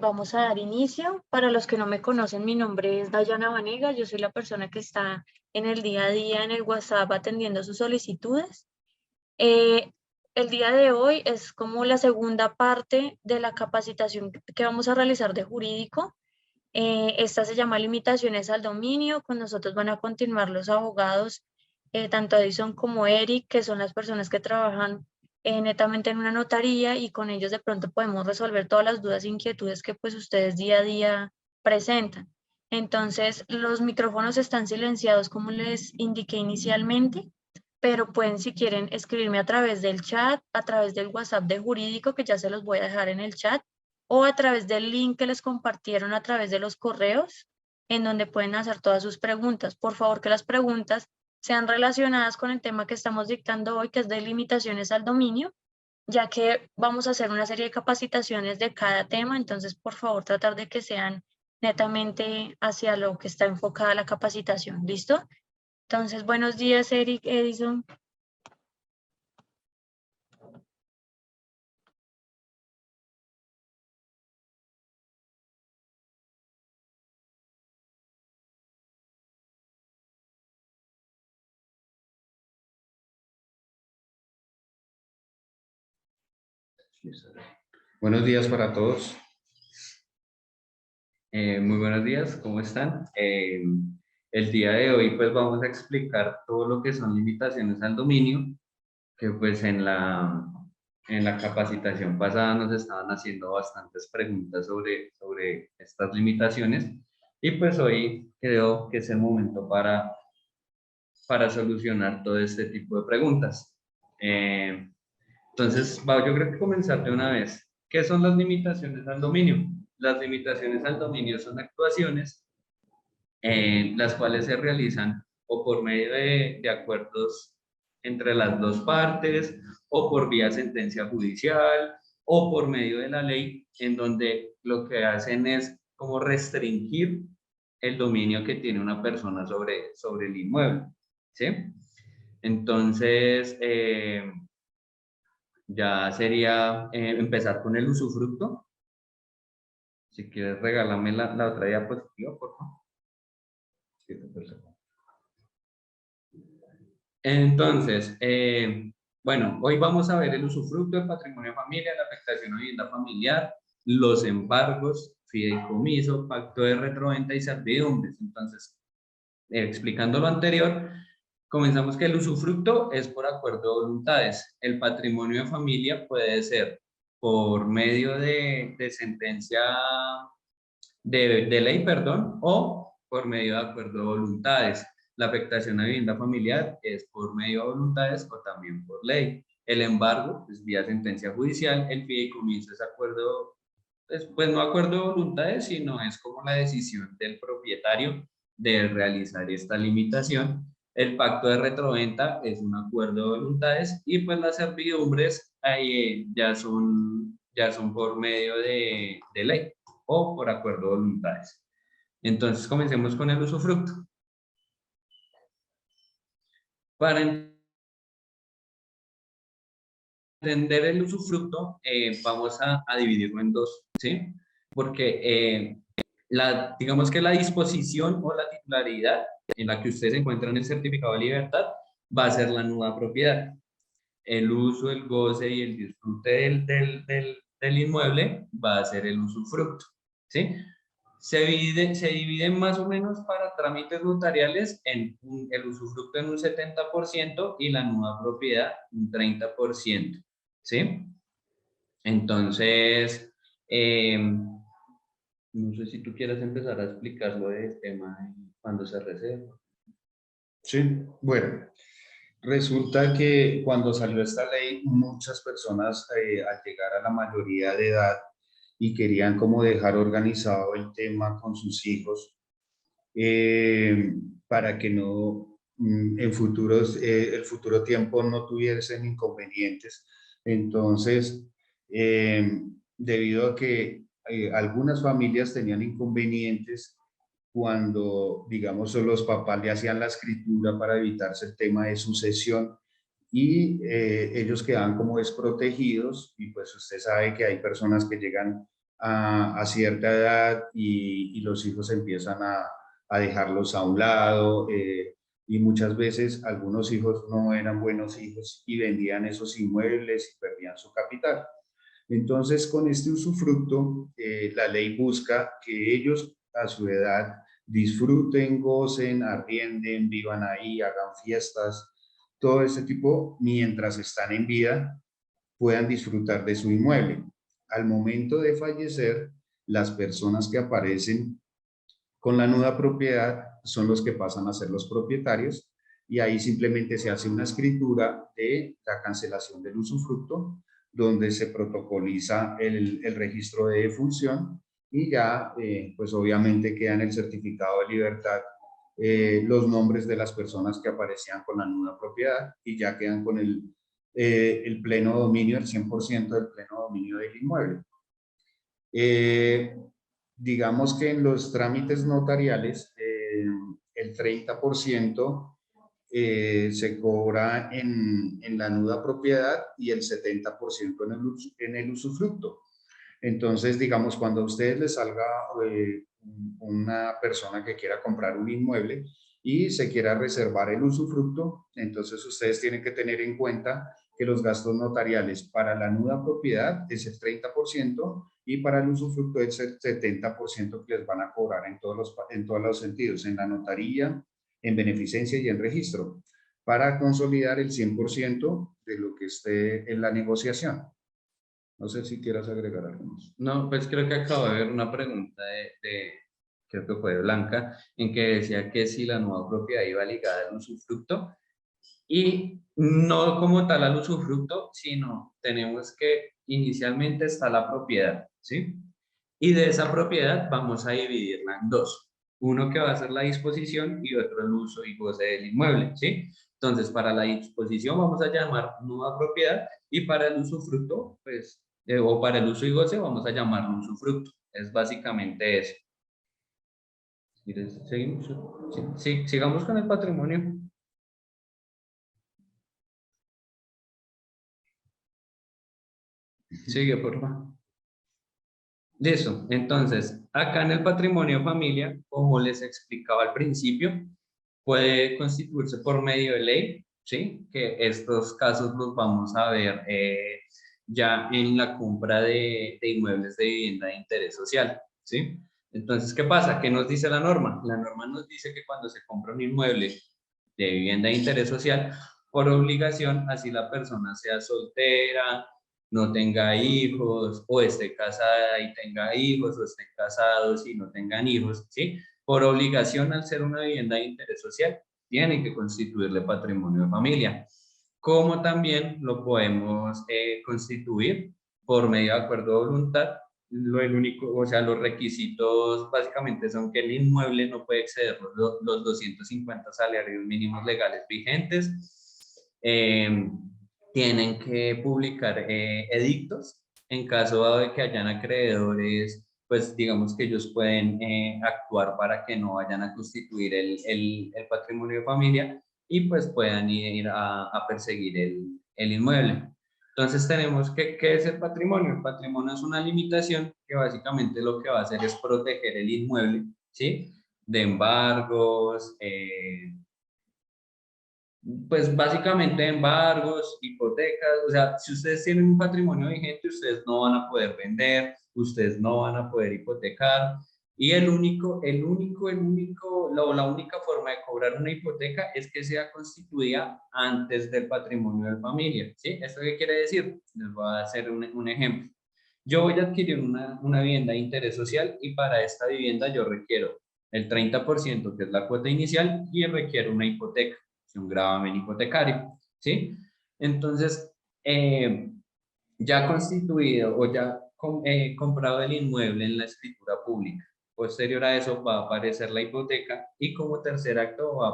vamos a dar inicio. Para los que no me conocen, mi nombre es Dayana Vanega. Yo soy la persona que está en el día a día en el WhatsApp atendiendo sus solicitudes. Eh, el día de hoy es como la segunda parte de la capacitación que vamos a realizar de jurídico. Esta se llama Limitaciones al Dominio. Con nosotros van a continuar los abogados, tanto Edison como Eric, que son las personas que trabajan netamente en una notaría, y con ellos de pronto podemos resolver todas las dudas e inquietudes que pues ustedes día a día presentan. Entonces, los micrófonos están silenciados como les indiqué inicialmente, pero pueden, si quieren, escribirme a través del chat, a través del WhatsApp de jurídico, que ya se los voy a dejar en el chat, o a través del link que les compartieron a través de los correos, en donde pueden hacer todas sus preguntas. Por favor, que las preguntas sean relacionadas con el tema que estamos dictando hoy, que es de limitaciones al dominio, ya que vamos a hacer una serie de capacitaciones de cada tema. Entonces, por favor, tratar de que sean netamente hacia lo que está enfocada la capacitación. ¿Listo? Entonces, buenos días, Eric, Edison. Buenos días para todos. Muy buenos días, ¿cómo están? El día de hoy pues vamos a explicar todo lo que son limitaciones al dominio, que pues en la capacitación pasada nos estaban haciendo bastantes preguntas sobre estas limitaciones, y pues hoy creo que es el momento para solucionar todo este tipo de preguntas. Entonces, yo creo que comenzar de una vez. ¿Qué son las limitaciones al dominio? Las limitaciones al dominio son actuaciones las cuales se realizan o por medio de acuerdos entre las dos partes, o por vía sentencia judicial, o por medio de la ley, en donde lo que hacen es como restringir el dominio que tiene una persona sobre el inmueble, ¿sí? Entonces, ya sería empezar con el usufructo. Si quieres, regálame la otra diapositiva, por favor. Sí, perfecto. Entonces, bueno, hoy vamos a ver el usufructo del patrimonio de familia, la afectación a vivienda familiar, los embargos, fideicomiso, pacto de retroventa y servidumbres. Entonces, explicando lo anterior, comenzamos que el usufructo es por acuerdo de voluntades. El patrimonio de familia puede ser por medio de sentencia de ley, perdón, o por medio de acuerdo de voluntades. La afectación a vivienda familiar es por medio de voluntades o también por ley. El embargo es vía sentencia judicial. El fideicomiso es acuerdo, pues no acuerdo de voluntades, sino es como la decisión del propietario de realizar esta limitación. El pacto de retroventa es un acuerdo de voluntades, y pues las servidumbres ahí ya son por medio de ley o por acuerdo de voluntades. Entonces, comencemos con el usufructo. Para entender el usufructo, vamos a dividirlo en dos, ¿sí? Porque digamos que la disposición o la titularidad en la que ustedes encuentran el certificado de libertad va a ser la nueva propiedad. El uso, el goce y el disfrute del inmueble va a ser el usufructo, ¿sí? Se dividen más o menos para trámites notariales en el usufructo en un 70% y la nueva propiedad un 30%, ¿sí? Entonces, no sé si tú quieres empezar a explicarlo del tema de cuando se reserva. Sí, bueno, resulta que cuando salió esta ley, muchas personas al llegar a la mayoría de edad y querían como dejar organizado el tema con sus hijos, para que no en futuros, el futuro tiempo no tuviesen inconvenientes. Entonces, debido a que algunas familias tenían inconvenientes cuando, digamos, los papás le hacían la escritura para evitarse el tema de sucesión, y ellos quedaban como desprotegidos, y pues usted sabe que hay personas que llegan a cierta edad y los hijos empiezan a dejarlos a un lado, y muchas veces algunos hijos no eran buenos hijos y vendían esos inmuebles y perdían su capital. Entonces, con este usufructo, la ley busca que ellos a su edad disfruten, gocen, arrienden, vivan ahí, hagan fiestas, todo ese tipo, mientras están en vida, puedan disfrutar de su inmueble. Al momento de fallecer, las personas que aparecen con la nuda propiedad son los que pasan a ser los propietarios y ahí simplemente se hace una escritura de la cancelación del usufructo donde se protocoliza el registro de defunción y ya pues obviamente queda en el certificado de libertad los nombres de las personas que aparecían con la nuda propiedad y ya quedan con el pleno dominio, el 100% del pleno dominio del inmueble. Digamos que en los trámites notariales, el 30% se cobra en la nuda propiedad y el 70% en el usufructo. Entonces, digamos, cuando a ustedes les salga una persona que quiera comprar un inmueble y se quiera reservar el usufructo, entonces ustedes tienen que tener en cuenta que los gastos notariales para la nuda propiedad es el 30% y para el usufructo es el 70% que les van a cobrar en todos los sentidos, en la notaría, en beneficencia y en registro, para consolidar el 100% de lo que esté en la negociación. No sé si quieras agregar algo más. No, pues creo que acabo de ver una pregunta creo que fue de Blanca, en que decía que si la nueva propiedad iba ligada al usufructo, y no como tal al usufructo, sino tenemos que inicialmente está la propiedad, ¿sí? Y de esa propiedad vamos a dividirla en dos. Uno que va a ser la disposición y otro el uso y goce del inmueble, ¿sí? Entonces, para la disposición vamos a llamar nueva propiedad y para el usufructo, pues, o para el uso y goce vamos a llamarlo usufructo. Es básicamente eso. ¿Seguimos? Sí, sigamos con el patrimonio. Sigue, por favor. Listo. Entonces, acá en el patrimonio de familia, como les explicaba al principio, puede constituirse por medio de ley, ¿sí? Que estos casos los vamos a ver ya en la compra de inmuebles de vivienda de interés social, ¿sí? Entonces, ¿qué pasa? ¿Qué nos dice la norma? La norma nos dice que cuando se compra un inmueble de vivienda de interés social, por obligación, así la persona sea soltera, no tenga hijos, o esté casada y tenga hijos, o estén casados y no tengan hijos, ¿sí? Por obligación, al ser una vivienda de interés social, tiene que constituirle patrimonio de familia. Como también lo podemos constituir por medio de acuerdo de voluntad. El único, o sea, los requisitos básicamente son que el inmueble no puede exceder los 250 salarios mínimos legales vigentes. Tienen que publicar edictos en caso de que hayan acreedores, pues digamos que ellos pueden actuar para que no vayan a constituir el patrimonio de familia y pues puedan ir a perseguir el inmueble. Entonces tenemos que, ¿qué es el patrimonio? El patrimonio es una limitación que básicamente lo que va a hacer es proteger el inmueble, ¿sí? De embargos, pues básicamente embargos, hipotecas, o sea, si ustedes tienen un patrimonio vigente, ustedes no van a poder vender, ustedes no van a poder hipotecar, y la única forma de cobrar una hipoteca es que sea constituida antes del patrimonio de la familia, ¿sí? ¿Esto qué quiere decir? Les voy a hacer un ejemplo. Yo voy a adquirir una vivienda de interés social y para esta vivienda yo requiero el 30% que es la cuota inicial y requiero una hipoteca, un gravamen hipotecario, ¿sí? Entonces, ya constituido o ya comprado el inmueble en la escritura pública. Posterior a eso va a aparecer la hipoteca y como tercer acto va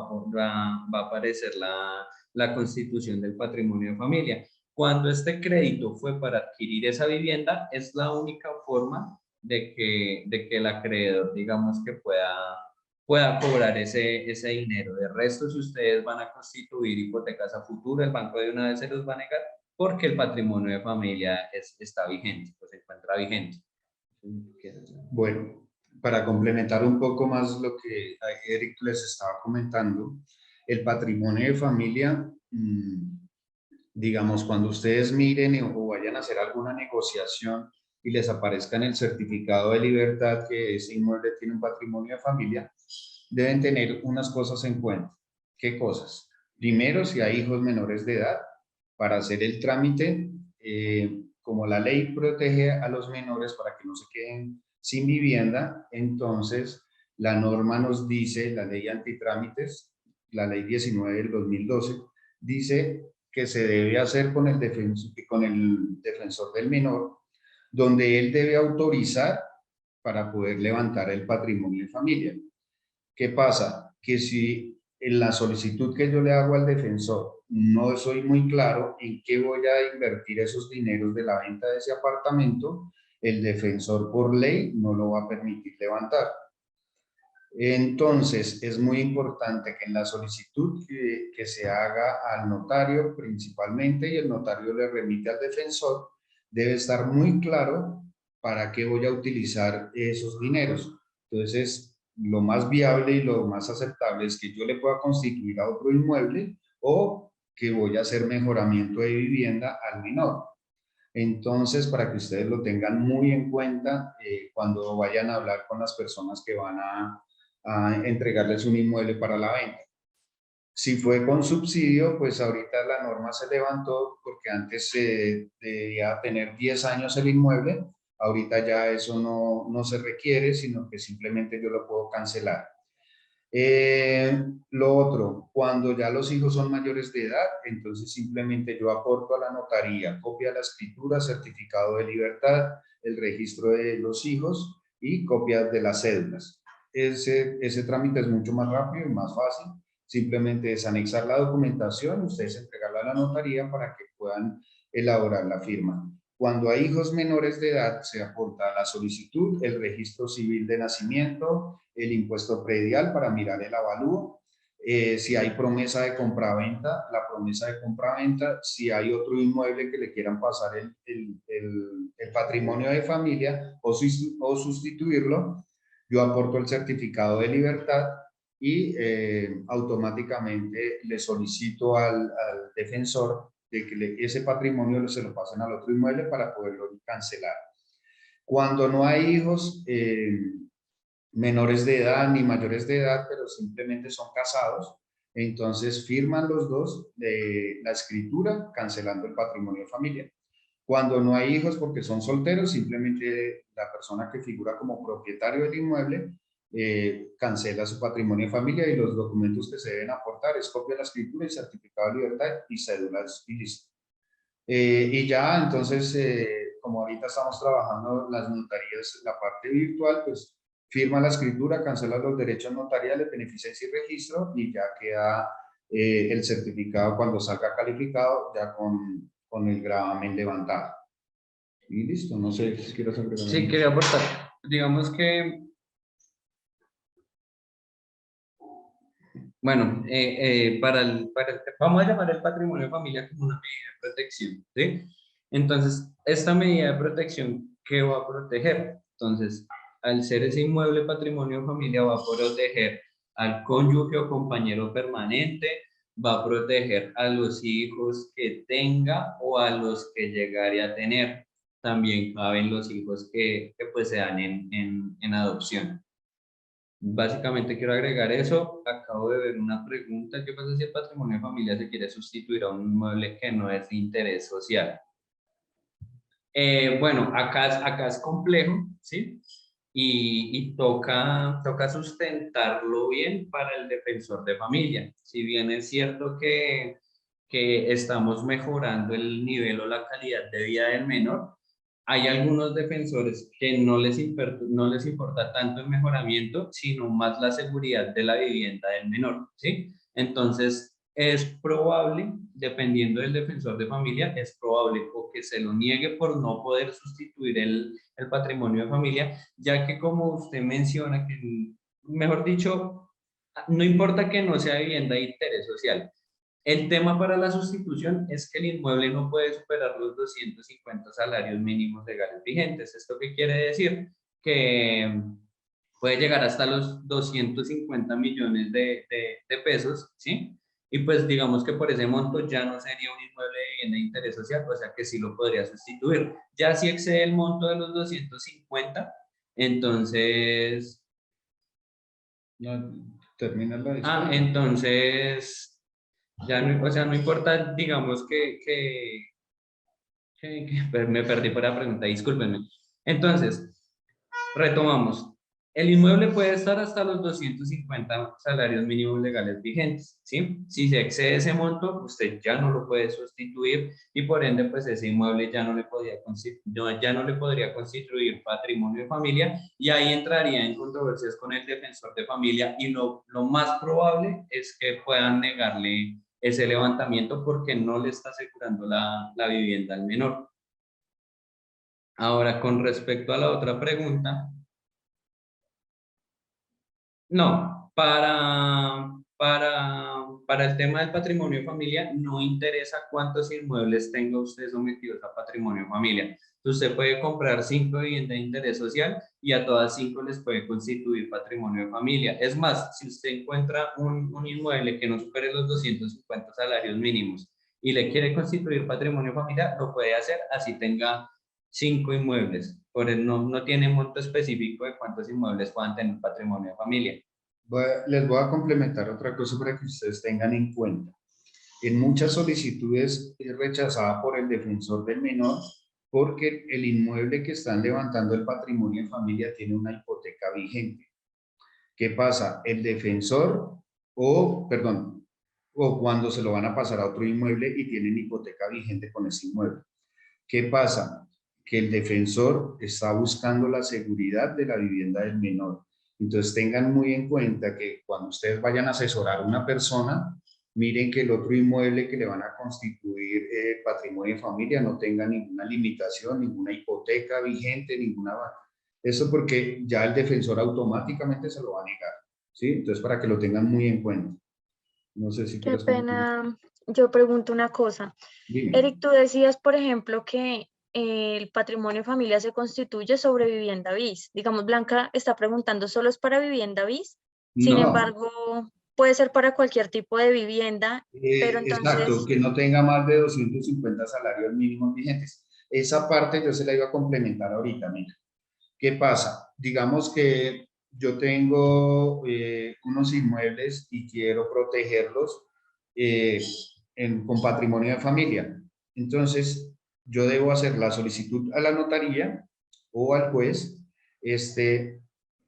a aparecer la constitución del patrimonio de familia. Cuando este crédito fue para adquirir esa vivienda, es la única forma de que el acreedor, digamos, que pueda cobrar ese dinero. De resto, si ustedes van a constituir hipotecas a futuro, el banco de una vez se los va a negar porque el patrimonio de familia está vigente, pues se encuentra vigente. Bueno, para complementar un poco más lo que Eric les estaba comentando, el patrimonio de familia, digamos, cuando ustedes miren o vayan a hacer alguna negociación y les aparezca en el certificado de libertad que ese inmueble tiene un patrimonio de familia, deben tener unas cosas en cuenta. ¿Qué cosas? Primero, si hay hijos menores de edad, para hacer el trámite, como la ley protege a los menores para que no se queden sin vivienda, entonces la norma nos dice, la ley antitrámites, la ley 19 del 2012, dice que se debe hacer con el defensor del menor, donde él debe autorizar para poder levantar el patrimonio de familia. ¿Qué pasa? Que si en la solicitud que yo le hago al defensor no soy muy claro en qué voy a invertir esos dineros de la venta de ese apartamento, el defensor por ley no lo va a permitir levantar. Entonces, es muy importante que en la solicitud que se haga al notario principalmente y el notario le remite al defensor, debe estar muy claro para qué voy a utilizar esos dineros. Entonces, lo más viable y lo más aceptable es que yo le pueda constituir a otro inmueble o que voy a hacer mejoramiento de vivienda al menor. Entonces, para que ustedes lo tengan muy en cuenta cuando vayan a hablar con las personas que van a entregarles un inmueble para la venta. Si fue con subsidio, pues ahorita la norma se levantó porque antes se debía tener 10 años el inmueble, ahorita ya eso no se requiere, sino que simplemente yo lo puedo cancelar. Lo otro, cuando ya los hijos son mayores de edad, entonces simplemente yo aporto a la notaría copia de la escritura, certificado de libertad, el registro de los hijos y copias de las cédulas. Ese trámite es mucho más rápido y más fácil. Simplemente es anexar la documentación, ustedes entregarla a la notaría para que puedan elaborar la firma. Cuando hay hijos menores de edad, se aporta la solicitud, el registro civil de nacimiento, el impuesto predial para mirar el avalúo, si hay promesa de compraventa, la promesa de compraventa, si hay otro inmueble que le quieran pasar el patrimonio de familia o sustituirlo, yo aporto el certificado de libertad y automáticamente le solicito al defensor de que ese patrimonio se lo pasen al otro inmueble para poderlo cancelar. Cuando no hay hijos menores de edad ni mayores de edad, pero simplemente son casados, entonces firman los dos la escritura cancelando el patrimonio de familia. Cuando no hay hijos porque son solteros, simplemente la persona que figura como propietario del inmueble cancela su patrimonio de familia y los documentos que se deben aportar es copia de la escritura y certificado de libertad y cédulas y listo. Y ya, entonces, como ahorita estamos trabajando las notarías, la parte virtual, pues firma la escritura, cancela los derechos notariales, beneficencia y registro y ya queda el certificado cuando salga calificado ya con el gravamen levantado. Y listo, no sé si quiero saber. Sí, quería aportar. Digamos que, bueno, vamos a llamar el patrimonio de familia como una medida de protección, ¿sí? Entonces, esta medida de protección, ¿qué va a proteger? Entonces, al ser ese inmueble patrimonio de familia, va a proteger al cónyuge o compañero permanente, va a proteger a los hijos que tenga o a los que llegare a tener. También caben los hijos que pues se dan en adopción. Básicamente quiero agregar eso. Acabo de ver una pregunta. ¿Qué pasa si el patrimonio de familia se quiere sustituir a un inmueble que no es de interés social? Bueno, acá es complejo, ¿sí? Y toca sustentarlo bien para el defensor de familia. Si bien es cierto que estamos mejorando el nivel o la calidad de vida del menor, hay algunos defensores que no les importa tanto el mejoramiento, sino más la seguridad de la vivienda del menor, ¿sí? Entonces, es probable, dependiendo del defensor de familia, es probable o que se lo niegue por no poder sustituir el patrimonio de familia, ya que como usted menciona, que mejor dicho, no importa que no sea vivienda de interés social, El tema para la sustitución es que el inmueble no puede superar los 250 salarios mínimos legales vigentes. ¿Esto qué quiere decir? Que puede llegar hasta los 250 millones de pesos, ¿sí? Y pues digamos que por ese monto ya no sería un inmueble de vivienda de interés social, o sea que sí lo podría sustituir. Ya si excede el monto de los 250, entonces... No, termina la Ah, historia. entonces, ya no, o sea, no importa, digamos pues, me perdí por la pregunta, discúlpenme. Entonces, retomamos. El inmueble puede estar hasta los 250 salarios mínimos legales vigentes, ¿sí? Si se excede ese monto, usted ya no lo puede sustituir y por ende, pues ese inmueble ya no le ya no le podría constituir patrimonio de familia y ahí entraría en controversias con el defensor de familia y lo más probable es que puedan negarle ese levantamiento porque no le está asegurando la vivienda al menor. Ahora, con respecto a la otra pregunta, no, para el tema del patrimonio de familia no interesa cuántos inmuebles tenga usted sometidos a patrimonio de familia. Usted puede comprar 5 viviendas de interés social y a todas 5 les puede constituir patrimonio de familia. Es más, si usted encuentra un inmueble que no supere los 250 salarios mínimos y le quiere constituir patrimonio de familia, lo puede hacer así tenga 5 inmuebles. No tiene monto específico de cuántos inmuebles puedan tener patrimonio de familia. Les voy a complementar otra cosa para que ustedes tengan en cuenta. En muchas solicitudes es rechazada por el defensor del menor porque el inmueble que están levantando el patrimonio de familia tiene una hipoteca vigente. ¿Qué pasa? El defensor, o cuando se lo van a pasar a otro inmueble y tienen hipoteca vigente con ese inmueble. ¿Qué pasa? Que el defensor está buscando la seguridad de la vivienda del menor. Entonces tengan muy en cuenta que cuando ustedes vayan a asesorar a una persona, miren que el otro inmueble que le van a constituir patrimonio de familia no tenga ninguna limitación, ninguna hipoteca vigente, ninguna... Eso porque ya el defensor automáticamente se lo va a negar, ¿sí? Entonces para que lo tengan muy en cuenta. No sé si Qué quieres comentar. pena, yo pregunto una cosa. Dime. Eric, tú decías, por ejemplo, que el patrimonio de familia se constituye sobre vivienda bis. Digamos, Blanca está preguntando, ¿solo es para vivienda bis? Sin No, embargo, puede ser para cualquier tipo de vivienda, pero exacto, entonces, que no tenga más de 250 salarios mínimos vigentes. Esa parte yo se la iba a complementar ahorita, mira. ¿Qué pasa? Digamos que yo tengo unos inmuebles y quiero protegerlos eh, con patrimonio de familia. Entonces, yo debo hacer la solicitud a la notaría o al juez,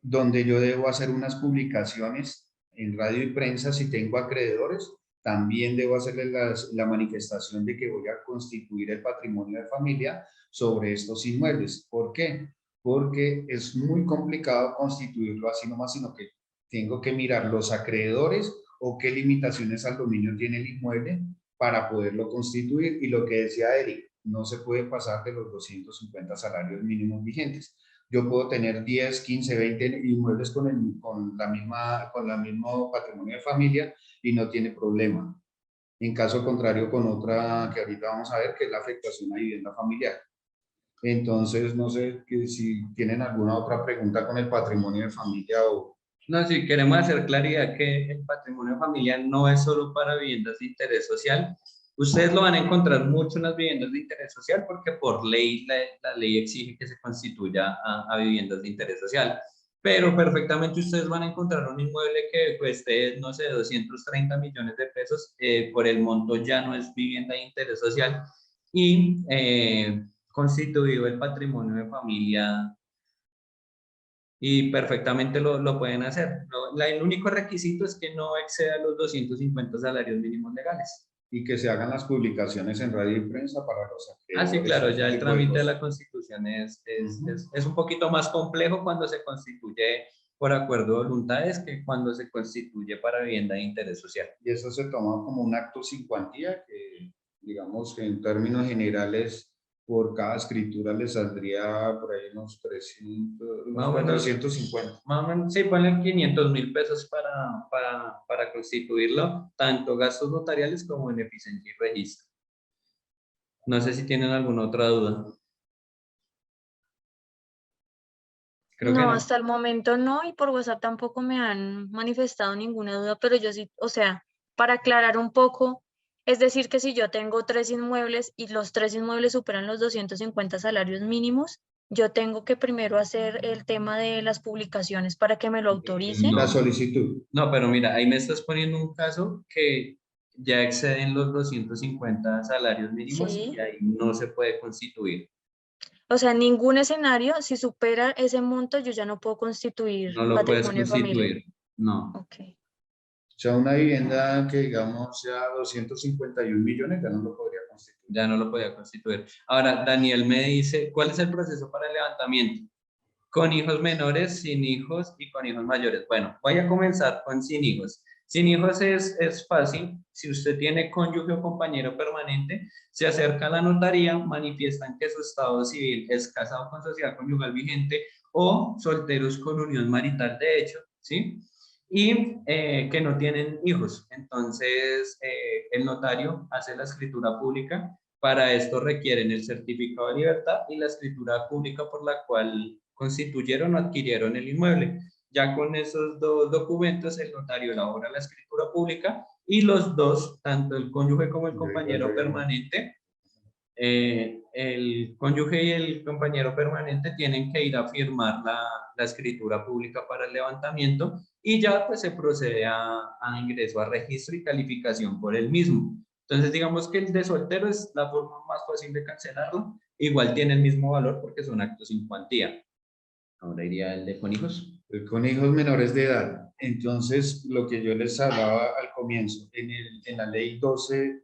donde yo debo hacer unas publicaciones en radio y prensa si tengo acreedores. También debo hacerle la manifestación de que voy a constituir el patrimonio de familia sobre estos inmuebles. ¿Por qué? Porque es muy complicado constituirlo así nomás, sino que tengo que mirar los acreedores o qué limitaciones al dominio tiene el inmueble para poderlo constituir. Y lo que decía Eric, no se puede pasar de los 250 salarios mínimos vigentes. Yo puedo tener 10, 15, 20 inmuebles con la mismo patrimonio de familia y no tiene problema. En caso contrario, con otra que ahorita vamos a ver, que es la afectación a vivienda familiar. Entonces, no sé si tienen alguna otra pregunta con el patrimonio de familia o... No, si queremos hacer claridad que el patrimonio familiar no es solo para viviendas de interés social. Ustedes lo van a encontrar mucho en las viviendas de interés social porque por ley la ley exige que se constituya a viviendas de interés social. Pero perfectamente ustedes van a encontrar un inmueble que cueste, no sé, 230 millones de pesos. Por el monto ya no es vivienda de interés social y constituido el patrimonio de familia y perfectamente lo pueden hacer. El único requisito es que no exceda los 250 salarios mínimos legales. Y que se hagan las publicaciones en radio y prensa para los Ah, sí, acreedores y claro, ese ya el tipo de trámite de la cosas. constitución es un poquito más complejo cuando se constituye por acuerdo de voluntades que cuando se constituye para vivienda de interés social. Y eso se toma como un acto sin cuantía que, digamos, que en términos generales por cada escritura le saldría por ahí unos 300, Más unos o menos. 450. Más o menos, sí, ponen 500.000 pesos para constituirlo, tanto gastos notariales como beneficencia y registro. No sé si tienen alguna otra duda. Creo que No, no. hasta el momento no, y por WhatsApp tampoco me han manifestado ninguna duda, pero yo sí, o sea, para aclarar un poco, es decir, que si yo tengo 3 inmuebles y los 3 inmuebles superan los 250 salarios mínimos, yo tengo que primero hacer el tema de las publicaciones para que me lo autoricen. La No. solicitud. No, pero mira, ahí me estás poniendo un caso que ya exceden los 250 salarios mínimos y Sí, ahí no se puede constituir. o sea, en ningún escenario, si supera ese monto, yo ya no puedo constituir No lo puedes patrimonio de familia. constituir. No, Ok. O sea, una vivienda que digamos sea 251 millones ya no lo podría constituir. ya no lo podía constituir. Ahora, Daniel me dice, ¿cuál es el proceso para el levantamiento? Con hijos menores, sin hijos y con hijos mayores. Bueno, voy a comenzar con sin hijos. Sin hijos es fácil. Si usted tiene cónyuge o compañero permanente, se acerca a la notaría, manifiestan que su estado civil es casado con sociedad conyugal vigente o solteros con unión marital de hecho, ¿sí? Y que no tienen hijos. Entonces, el notario hace la escritura pública. Para esto requieren el certificado de libertad y la escritura pública por la cual constituyeron o adquirieron el inmueble. Ya con esos dos documentos, el notario elabora la escritura pública y los dos, tanto el cónyuge como el compañero permanente, el cónyuge y el compañero permanente tienen que ir a firmar la escritura pública para el levantamiento y ya pues se procede a ingreso a registro y calificación por el mismo. Entonces digamos que el de soltero es la forma más fácil de cancelarlo, igual tiene el mismo valor porque son actos sin cuantía. Ahora iría el de con hijos. Con hijos menores de edad. Entonces, lo que yo les hablaba al comienzo, en la ley 12,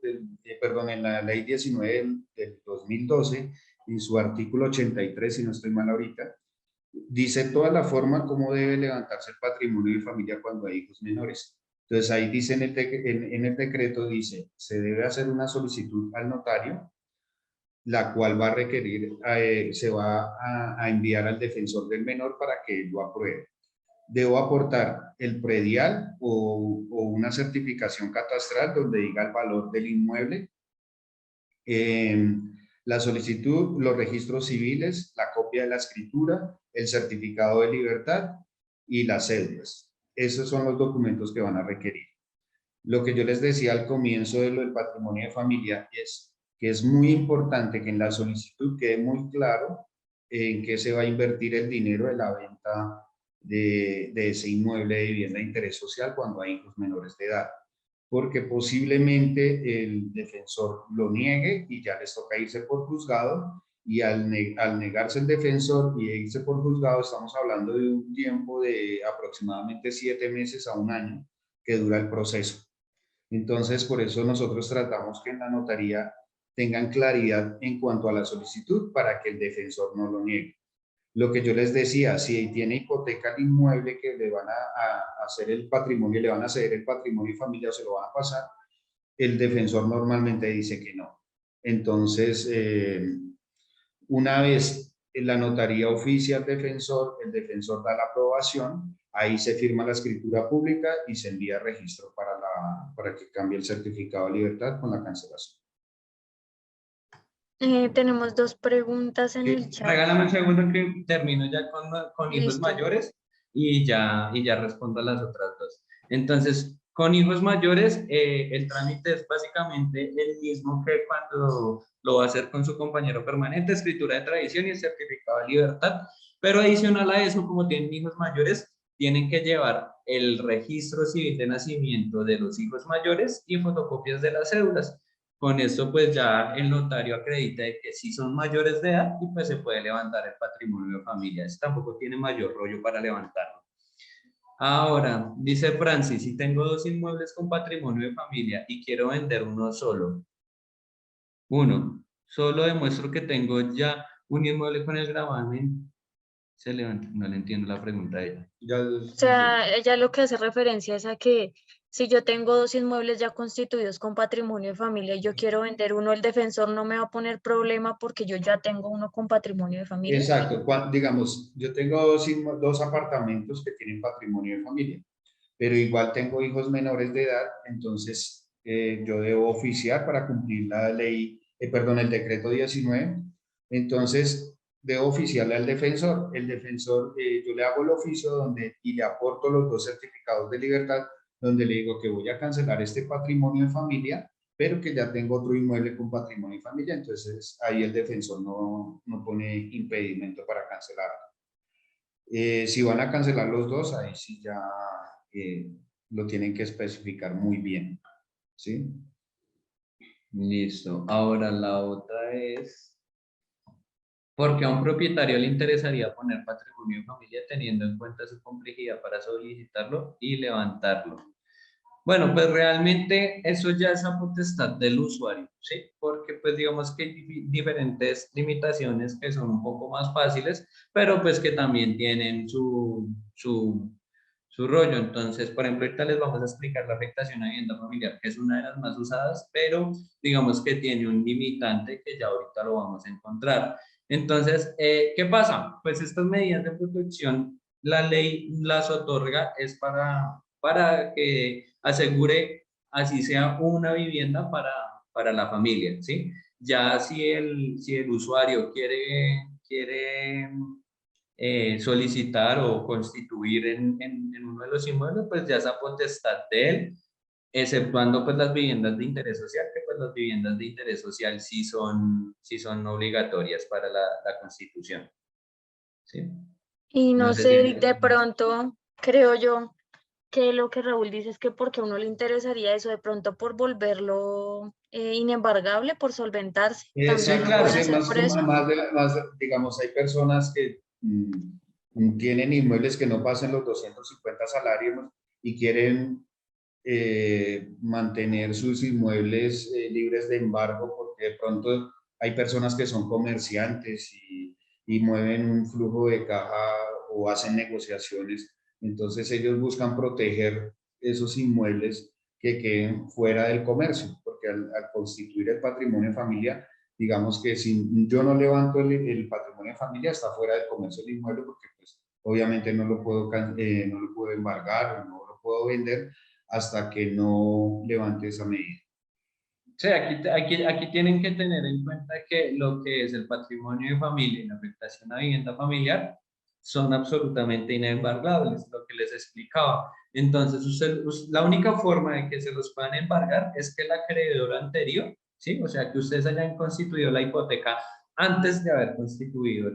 perdón, en la ley 19 del 2012, en su artículo 83, si no estoy mal ahorita, dice toda la forma como debe levantarse el patrimonio de familia cuando hay hijos menores. Entonces, ahí dice en el decreto, dice, se debe hacer una solicitud al notario, la cual va a requerir, se va a enviar al defensor del menor para que lo apruebe. Debo aportar el predial o una certificación catastral donde diga el valor del inmueble, la solicitud, los registros civiles, la copia de la escritura, el certificado de libertad y las cédulas. Esos son los documentos que van a requerir. Lo que yo les decía al comienzo de lo del patrimonio de familia es que es muy importante que en la solicitud quede muy claro en qué se va a invertir el dinero de la venta de ese inmueble de vivienda de interés social cuando hay hijos menores de edad, porque posiblemente el defensor lo niegue y ya les toca irse por juzgado, y al negarse el defensor y irse por juzgado estamos hablando de un tiempo de aproximadamente 7 meses a un año que dura el proceso. Entonces, por eso nosotros tratamos que en la notaría tengan claridad en cuanto a la solicitud para que el defensor no lo niegue. Lo que yo les decía, si tiene hipoteca el inmueble que le van a hacer el patrimonio, le van a ceder el patrimonio y familia o se lo van a pasar, el defensor normalmente dice que no. Entonces, una vez la notaría oficia al defensor, el defensor da la aprobación, ahí se firma la escritura pública y se envía registro para que cambie el certificado de libertad con la cancelación. Tenemos 2 preguntas en el chat. Regálame un segundo que termino ya con hijos Listo. mayores y ya respondo a las otras dos. Entonces, con hijos mayores, el trámite es básicamente el mismo que cuando lo va a hacer con su compañero permanente, escritura de tradición y el certificado de libertad, pero adicional a eso, como tienen hijos mayores, tienen que llevar el registro civil de nacimiento de los hijos mayores y fotocopias de las cédulas. Con esto pues ya el notario acredita de que sí son mayores de edad y pues se puede levantar el patrimonio de familia. Eso tampoco tiene mayor rollo para levantarlo. Ahora, dice Francis, si tengo 2 inmuebles con patrimonio de familia y quiero vender uno solo, solo demuestro que tengo ya un inmueble con el gravamen. Se levanta, no le entiendo la pregunta a ella. O sea, ella lo que hace referencia es a que Si yo tengo 2 inmuebles ya constituidos con patrimonio de familia y yo quiero vender uno, el defensor no me va a poner problema porque yo ya tengo uno con patrimonio de familia. Exacto. Digamos, yo tengo dos apartamentos que tienen patrimonio de familia, pero igual tengo hijos menores de edad, entonces yo debo oficiar para cumplir la ley, perdón, el decreto 19. Entonces, debo oficiarle al defensor. El defensor, yo le hago el oficio y le aporto los 2 certificados de libertad, donde le digo que voy a cancelar este patrimonio de familia, pero que ya tengo otro inmueble con patrimonio de familia. Entonces, ahí el defensor no pone impedimento para cancelar. Si van a cancelar los 2, ahí sí ya lo tienen que especificar muy bien, ¿sí? Listo. Ahora la otra es, ¿por qué a un propietario le interesaría poner patrimonio de familia teniendo en cuenta su complejidad para solicitarlo y levantarlo? Bueno, pues realmente eso ya es a potestad del usuario, ¿sí? Porque pues digamos que hay diferentes limitaciones que son un poco más fáciles, pero pues que también tienen su rollo. Entonces, por ejemplo, ahorita les vamos a explicar la afectación a vivienda familiar, que es una de las más usadas, pero digamos que tiene un limitante que ya ahorita lo vamos a encontrar. Entonces, ¿qué pasa? Pues estas medidas de protección, la ley las otorga es para que asegure, así sea una vivienda para la familia, ¿sí? Ya si el usuario quiere solicitar o constituir en uno de los inmuebles, pues ya es a potestad de él, exceptuando pues las viviendas de interés social, que pues las viviendas de interés social sí son obligatorias para la constitución, ¿sí? Y No no sé si... sé, de pronto creo yo que lo que Raúl dice es que porque a uno le interesaría eso, de pronto por volverlo inembargable, por solventarse, Sí, también lo claro, puede sí, hacer por eso. digamos, hay personas que tienen inmuebles que no pasan los 250 salarios y quieren mantener sus inmuebles libres de embargo, porque de pronto hay personas que son comerciantes y mueven un flujo de caja o hacen negociaciones, entonces ellos buscan proteger esos inmuebles que queden fuera del comercio, porque al constituir el patrimonio de familia, digamos que si yo no levanto el patrimonio de familia, está fuera del comercio del inmueble, porque pues obviamente no lo puedo embargar o no lo puedo vender hasta que no levante esa medida. Sí, aquí tienen que tener en cuenta que lo que es el patrimonio de familia y la afectación a vivienda familiar son absolutamente inembargables, lo que les explicaba. Entonces, la única forma de que se los puedan embargar es que el acreedor anterior, ¿sí? O sea, que ustedes hayan constituido la hipoteca antes de haber constituido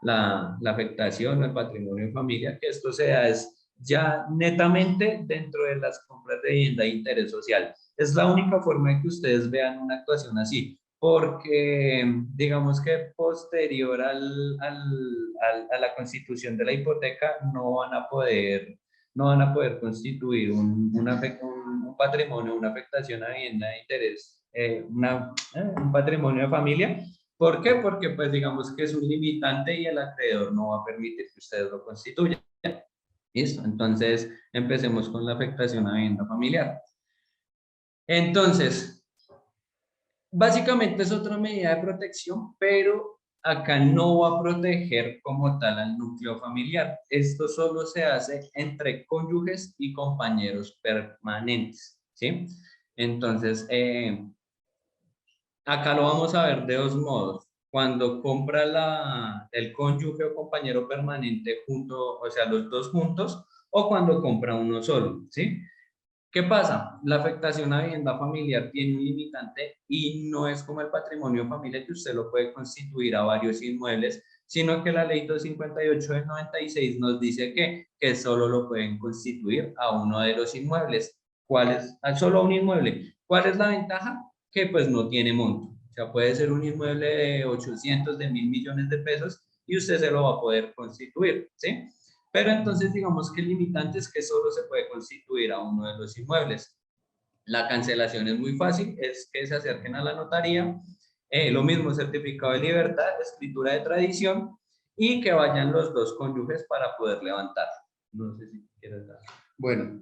la afectación al patrimonio de familia, que esto sea es ya netamente dentro de las compras de vivienda de interés social. Es la única forma de que ustedes vean una actuación así, porque digamos que posterior a la constitución de la hipoteca no van a poder constituir un patrimonio, una afectación a vivienda de interés, un patrimonio de familia. ¿Por qué? Porque pues digamos que es un limitante y el acreedor no va a permitir que ustedes lo constituyan. ¿Listo? Entonces, empecemos con la afectación a vivienda familiar. Entonces, básicamente es otra medida de protección, pero acá no va a proteger como tal al núcleo familiar. Esto solo se hace entre cónyuges y compañeros permanentes, ¿sí? Entonces, acá lo vamos a ver de 2 modos. Cuando compra el cónyuge o compañero permanente junto, o sea, los 2 juntos, o cuando compra uno solo, ¿sí? ¿Qué pasa? La afectación a vivienda familiar tiene un limitante y no es como el patrimonio familiar que usted lo puede constituir a varios inmuebles, sino que la ley 258 del 96 nos dice que solo lo pueden constituir a uno de los inmuebles. ¿Cuál es? Solo a un inmueble. ¿Cuál es la ventaja? Que pues no tiene monto. O sea, puede ser un inmueble de 800, de 1.000 millones de pesos y usted se lo va a poder constituir, ¿sí? Pero entonces digamos que el limitante es que solo se puede constituir a uno de los inmuebles. La cancelación es muy fácil, es que se acerquen a la notaría, lo mismo certificado de libertad, escritura de tradición y que vayan los 2 cónyuges para poder levantar. No sé si quieres dar. Bueno,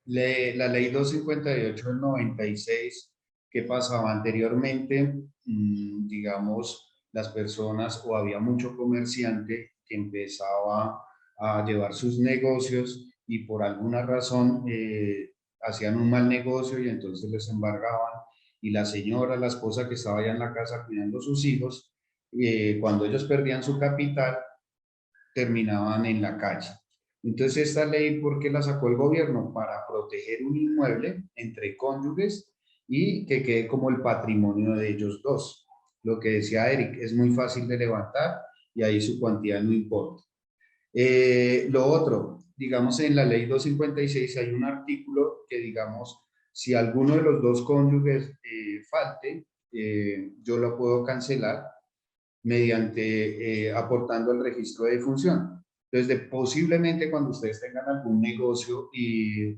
La ley 258 del 96, ¿qué pasaba anteriormente? Digamos, las personas o había mucho comerciante que empezaba a llevar sus negocios y por alguna razón hacían un mal negocio y entonces les embargaban y la señora, la esposa que estaba allá en la casa cuidando a sus hijos, cuando ellos perdían su capital, terminaban en la calle. Entonces, esta ley, ¿por qué la sacó el gobierno? Para proteger un inmueble entre cónyuges y que quede como el patrimonio de ellos dos. Lo que decía Eric, es muy fácil de levantar y ahí su cuantía no importa. Lo otro, digamos, en la ley 256 hay un artículo que, digamos, si alguno de los dos cónyuges falte, yo lo puedo cancelar mediante aportando el registro de defunción. Entonces, posiblemente cuando ustedes tengan algún negocio y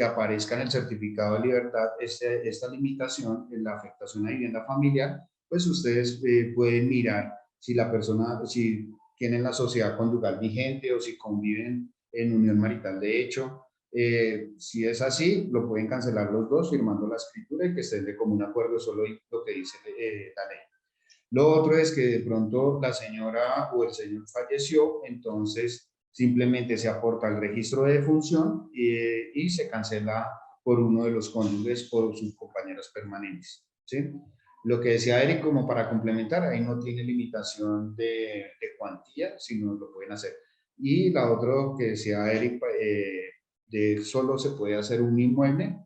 aparezca en el certificado de libertad esta limitación en la afectación a vivienda familiar, pues ustedes pueden mirar si la persona, si tienen la sociedad conyugal vigente o si conviven en unión marital de hecho. Si es así, lo pueden cancelar los dos firmando la escritura y que estén de común acuerdo, solo lo que dice la ley. Lo otro es que de pronto la señora o el señor falleció, entonces simplemente se aporta al registro de defunción y se cancela por uno de los cónyuges por sus compañeros permanentes, ¿sí? Lo que decía Eric, como para complementar, ahí no tiene limitación de cuantía, sino lo pueden hacer. Y la otra que decía Eric, de solo se puede hacer un inmueble.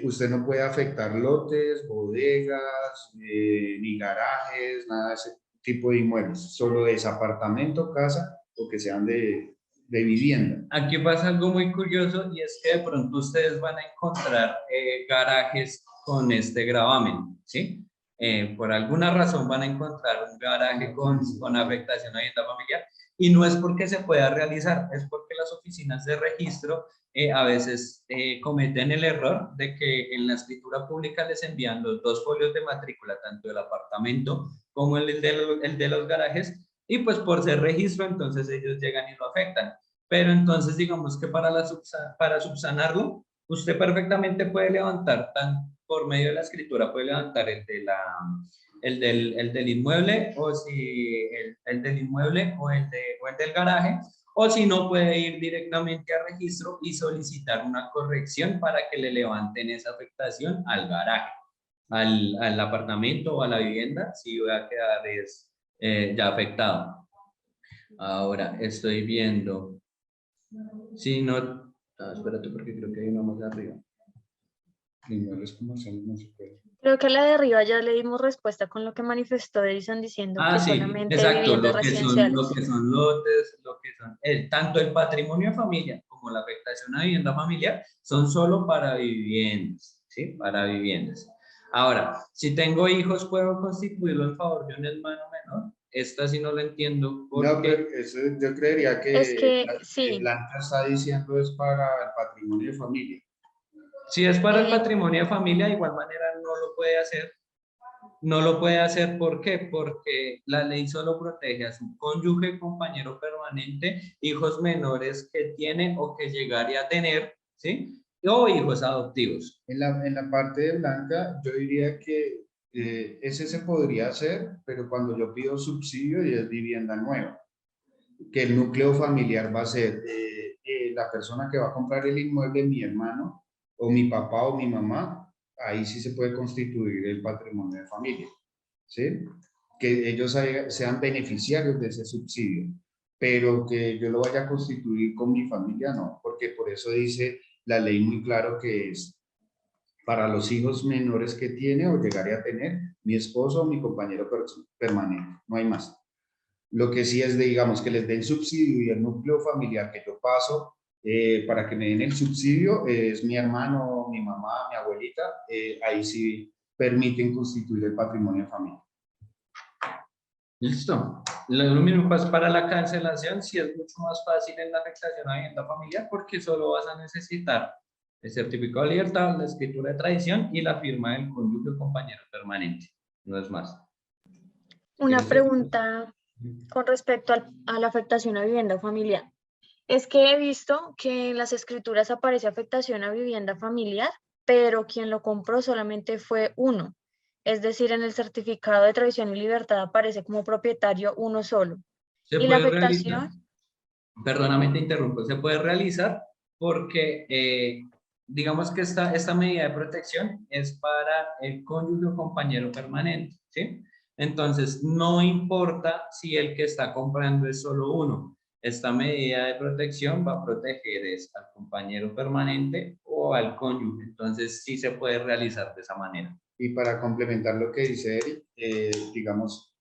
Usted no puede afectar lotes, bodegas, ni garajes, nada de ese tipo de inmuebles. Solo es apartamento, casa o que sean de vivienda. Aquí pasa algo muy curioso y es que de pronto ustedes van a encontrar garajes con este gravamen, ¿sí? Por alguna razón van a encontrar un garaje con afectación a vivienda familiar y no es porque se pueda realizar, es porque las oficinas de registro a veces cometen el error de que en la escritura pública les envían los dos folios de matrícula, tanto del apartamento como el de los garajes, y pues por ser registro entonces ellos llegan y lo afectan. Pero entonces digamos que para subsanarlo, usted perfectamente puede levantar, por medio de la escritura, puede levantar el del inmueble, o si el del inmueble o el del garaje, o si no puede ir directamente a registro y solicitar una corrección para que le levanten esa afectación al garaje, al apartamento o a la vivienda, si va a quedar ya afectado. Ahora estoy viendo. Sí, no. Espérate, porque creo que hay una más arriba. Inmuebles comerciales no se puede. Creo que a la de arriba ya le dimos respuesta con lo que manifestó Edison diciendo que Sí, solamente exacto. viviendas Lo residenciales. que son lotes, lo que son tanto el patrimonio de familia como la afectación a vivienda familiar son solo para viviendas, ¿sí? Para viviendas. Ahora, si tengo hijos, ¿puedo constituirlo en favor de un hermano menor? Esta sí no la entiendo. No, pero eso, yo creería Es que que que sí, Blanca está diciendo es para el patrimonio de familia. Si es para el eh, patrimonio de familia, de igual manera no lo puede hacer. No lo puede hacer, ¿por qué? Porque la ley solo protege a su cónyuge, compañero permanente, hijos menores que tiene o que llegaría a tener, ¿sí? O hijos adoptivos. En la parte de Blanca, yo diría que ese se podría hacer, pero cuando yo pido subsidio y es vivienda nueva, que el núcleo familiar va a ser la persona que va a comprar el inmueble, mi hermano, o mi papá o mi mamá, ahí sí se puede constituir el patrimonio de familia, ¿sí? Que ellos sean beneficiarios de ese subsidio, pero que yo lo vaya a constituir con mi familia, no, porque por eso dice la ley muy claro que es para los hijos menores que tiene o llegaría a tener mi esposo o mi compañero permanente, no hay más. Lo que sí es de, digamos, que les den subsidio y el núcleo familiar que yo paso para que me den el subsidio es mi hermano, mi mamá, mi abuelita, ahí sí permiten constituir el patrimonio de familia. Listo. Lo mismo pasa para la cancelación, si es mucho más fácil en la afectación a vivienda familiar, porque solo vas a necesitar el certificado de libertad, la escritura de tradición y la firma del cónyuge o compañero permanente. No es más. una pregunta con respecto a la afectación a vivienda familiar. Es que he visto que en las escrituras aparece afectación a vivienda familiar, pero quien lo compró solamente fue uno. Es decir, en el certificado de tradición y libertad aparece como propietario uno solo. Se Y la puede realizar, afectación, perdóname, te interrumpo, se puede realizar porque digamos que esta medida de protección es para el cónyuge o compañero permanente, ¿sí? Entonces, no importa si el que está comprando es solo uno. Esta medida de protección va a proteger es al compañero permanente o al cónyuge. Entonces, sí se puede realizar de esa manera. Y para complementar lo que dice Eric, digamos,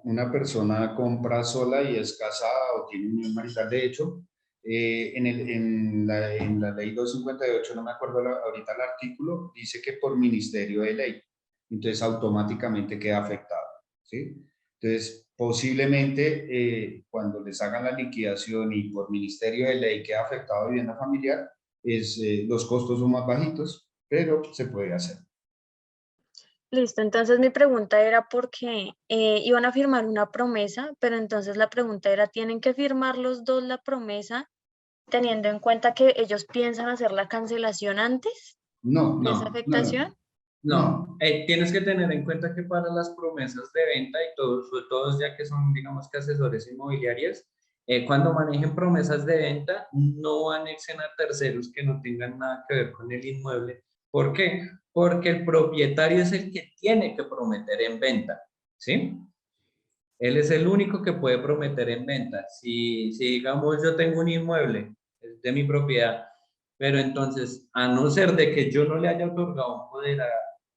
una persona compra sola y es casada o tiene unión marital, de hecho, en la ley 258, no me acuerdo ahorita el artículo, dice que por ministerio de ley, entonces automáticamente queda afectado, ¿sí? Entonces, posiblemente cuando les hagan la liquidación y por ministerio de ley queda afectado a vivienda familiar, los costos son más bajitos, pero se puede hacer. listo, entonces mi pregunta era porque iban a firmar una promesa, pero entonces la pregunta era, ¿tienen que firmar los dos la promesa teniendo en cuenta que ellos piensan hacer la cancelación antes No, de esa No, afectación? no. Tienes que tener en cuenta que para las promesas de venta y todos, sobre todos ya que son, digamos que asesores inmobiliarios, cuando manejen promesas de venta, no anexen a terceros que no tengan nada que ver con el inmueble. ¿Por qué? Porque el propietario es el que tiene que prometer en venta, ¿sí? Él es el único que puede prometer en venta. Si digamos yo tengo un inmueble, es de mi propiedad, pero entonces, a no ser de que yo no le haya otorgado un poder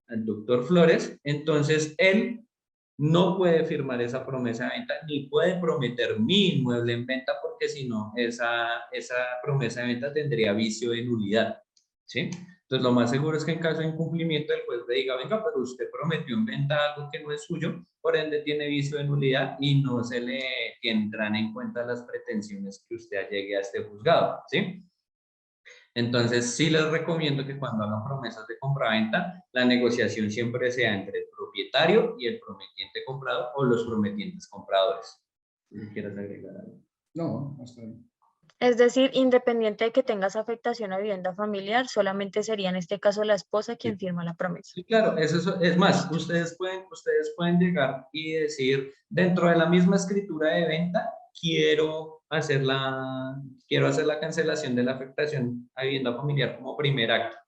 al doctor Flores, entonces él no puede firmar esa promesa de venta ni puede prometer mi inmueble en venta porque si no, esa promesa de venta tendría vicio de nulidad, ¿sí? Entonces, lo más seguro es que en caso de incumplimiento el juez le diga, venga, pero usted prometió en venta algo que no es suyo, por ende tiene vicio de nulidad y no se le tendrán en cuenta las pretensiones que usted llegue a este juzgado, ¿sí? Entonces, sí les recomiendo que cuando hagan promesas de compraventa, la negociación siempre sea entre el propietario y el prometiente comprador o los prometientes compradores. Si quieres agregar algo. No, hasta ahí. Es decir, independiente de que tengas afectación a vivienda familiar, solamente sería en este caso la esposa quien Sí. firma la promesa. Sí, claro, es más, Listo. ustedes pueden llegar y decir, dentro de la misma escritura de venta, quiero hacer la cancelación de la afectación a vivienda familiar como primer acto.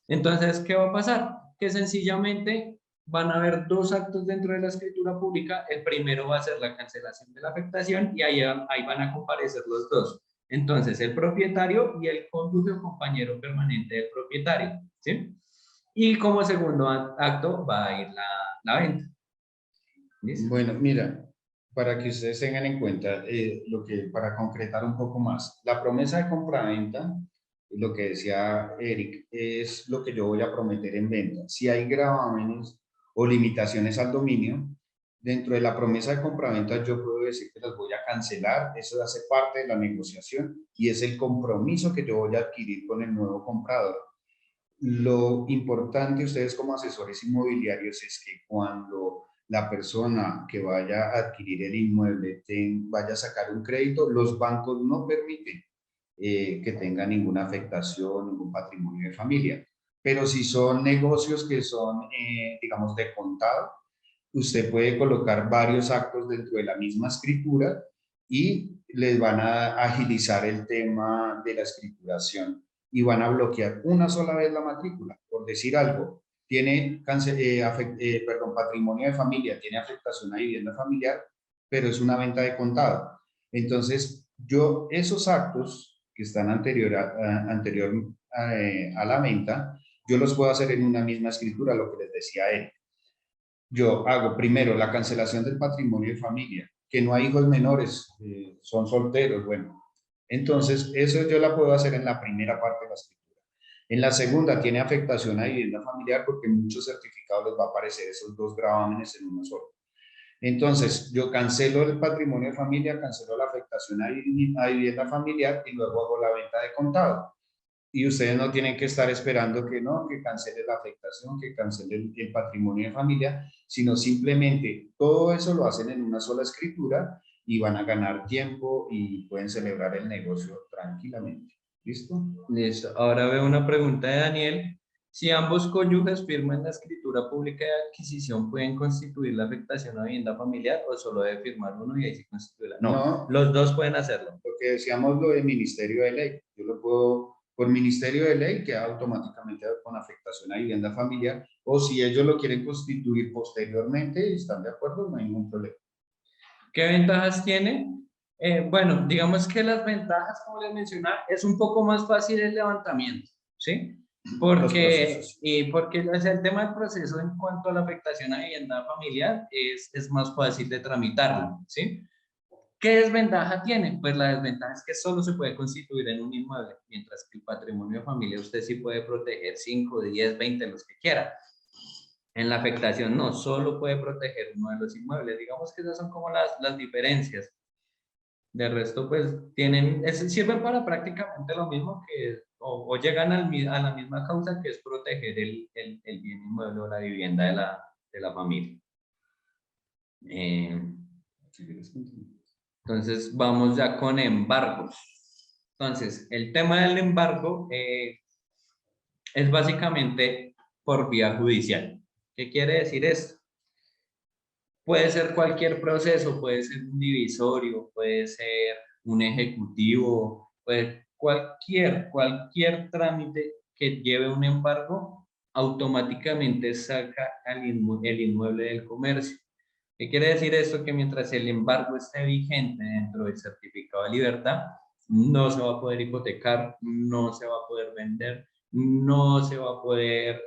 Entonces, ¿qué va a pasar? Que sencillamente van a haber dos actos dentro de la escritura pública. El primero va a ser la cancelación de la afectación y ahí van a comparecer los dos. Entonces, el propietario y el cónyuge o compañero permanente del propietario, ¿sí? Y como segundo acto va a ir la venta. ¿Listo? Bueno, mira, para que ustedes tengan en cuenta para concretar un poco más, la promesa de compraventa, lo que decía Eric, es lo que yo voy a prometer en venta. Si hay gravámenes o limitaciones al dominio, dentro de la promesa de compraventa yo puedo decir que las voy a cancelar, eso hace parte de la negociación y es el compromiso que yo voy a adquirir con el nuevo comprador. Lo importante ustedes como asesores inmobiliarios es que cuando la persona que vaya a adquirir el inmueble vaya a sacar un crédito, los bancos no permiten que tenga ninguna afectación, ningún patrimonio de familia. Pero si son negocios que son, digamos, de contado, usted puede colocar varios actos dentro de la misma escritura y les van a agilizar el tema de la escrituración y van a bloquear una sola vez la matrícula. Por decir algo, tiene patrimonio de familia, tiene afectación a vivienda familiar, pero es una venta de contado. Entonces, esos actos que están anterior a la venta, yo los puedo hacer en una misma escritura, lo que les decía él. Yo hago primero la cancelación del patrimonio de familia, que no hay hijos menores, son solteros, bueno. Entonces, eso yo la puedo hacer en la primera parte de la escritura. En la segunda tiene afectación a vivienda familiar porque en muchos certificados les va a aparecer esos dos gravámenes en uno solo. Entonces, yo cancelo el patrimonio de familia, cancelo la afectación a vivienda familiar y luego hago la venta de contado. Y ustedes no tienen que estar esperando que no, que cancele la afectación, que cancele el patrimonio de familia, sino simplemente todo eso lo hacen en una sola escritura y van a ganar tiempo y pueden celebrar el negocio tranquilamente. ¿Listo? Listo. Ahora veo una pregunta de Daniel. Si ambos cónyuges firman la escritura pública de adquisición, ¿pueden constituir la afectación a vivienda familiar o solo debe firmar uno y ahí se constituye? No, No, los dos pueden hacerlo. porque decíamos lo de Ministerio de Ley. Yo lo puedo, por Ministerio de Ley, queda automáticamente con afectación a vivienda familiar, o si ellos lo quieren constituir posteriormente y están de acuerdo, no hay ningún problema. ¿Qué ventajas tiene? Bueno, digamos que las ventajas, como les mencionaba, es un poco más fácil el levantamiento, ¿sí? Porque o sea, el tema del proceso en cuanto a la afectación a vivienda familiar es más fácil de tramitarlo, ¿sí? ¿Qué desventaja tiene? Pues la desventaja es que solo se puede constituir en un inmueble, mientras que el patrimonio de familia usted sí puede proteger 5, 10, 20, los que quiera. En la afectación no, solo puede proteger uno de los inmuebles. Digamos que esas son como las diferencias. De resto, pues sirven para prácticamente lo mismo que, o llegan a la misma causa que es proteger el bien inmueble o la vivienda de la familia. Entonces, vamos ya con embargos. Entonces, el tema del embargo es básicamente por vía judicial. ¿Qué quiere decir esto? Puede ser cualquier proceso, puede ser un divisorio, puede ser un ejecutivo, cualquier trámite que lleve un embargo, automáticamente saca el inmueble del comercio. ¿Qué quiere decir esto? Que mientras el embargo esté vigente dentro del certificado de libertad, no se va a poder hipotecar, no se va a poder vender, no se va a poder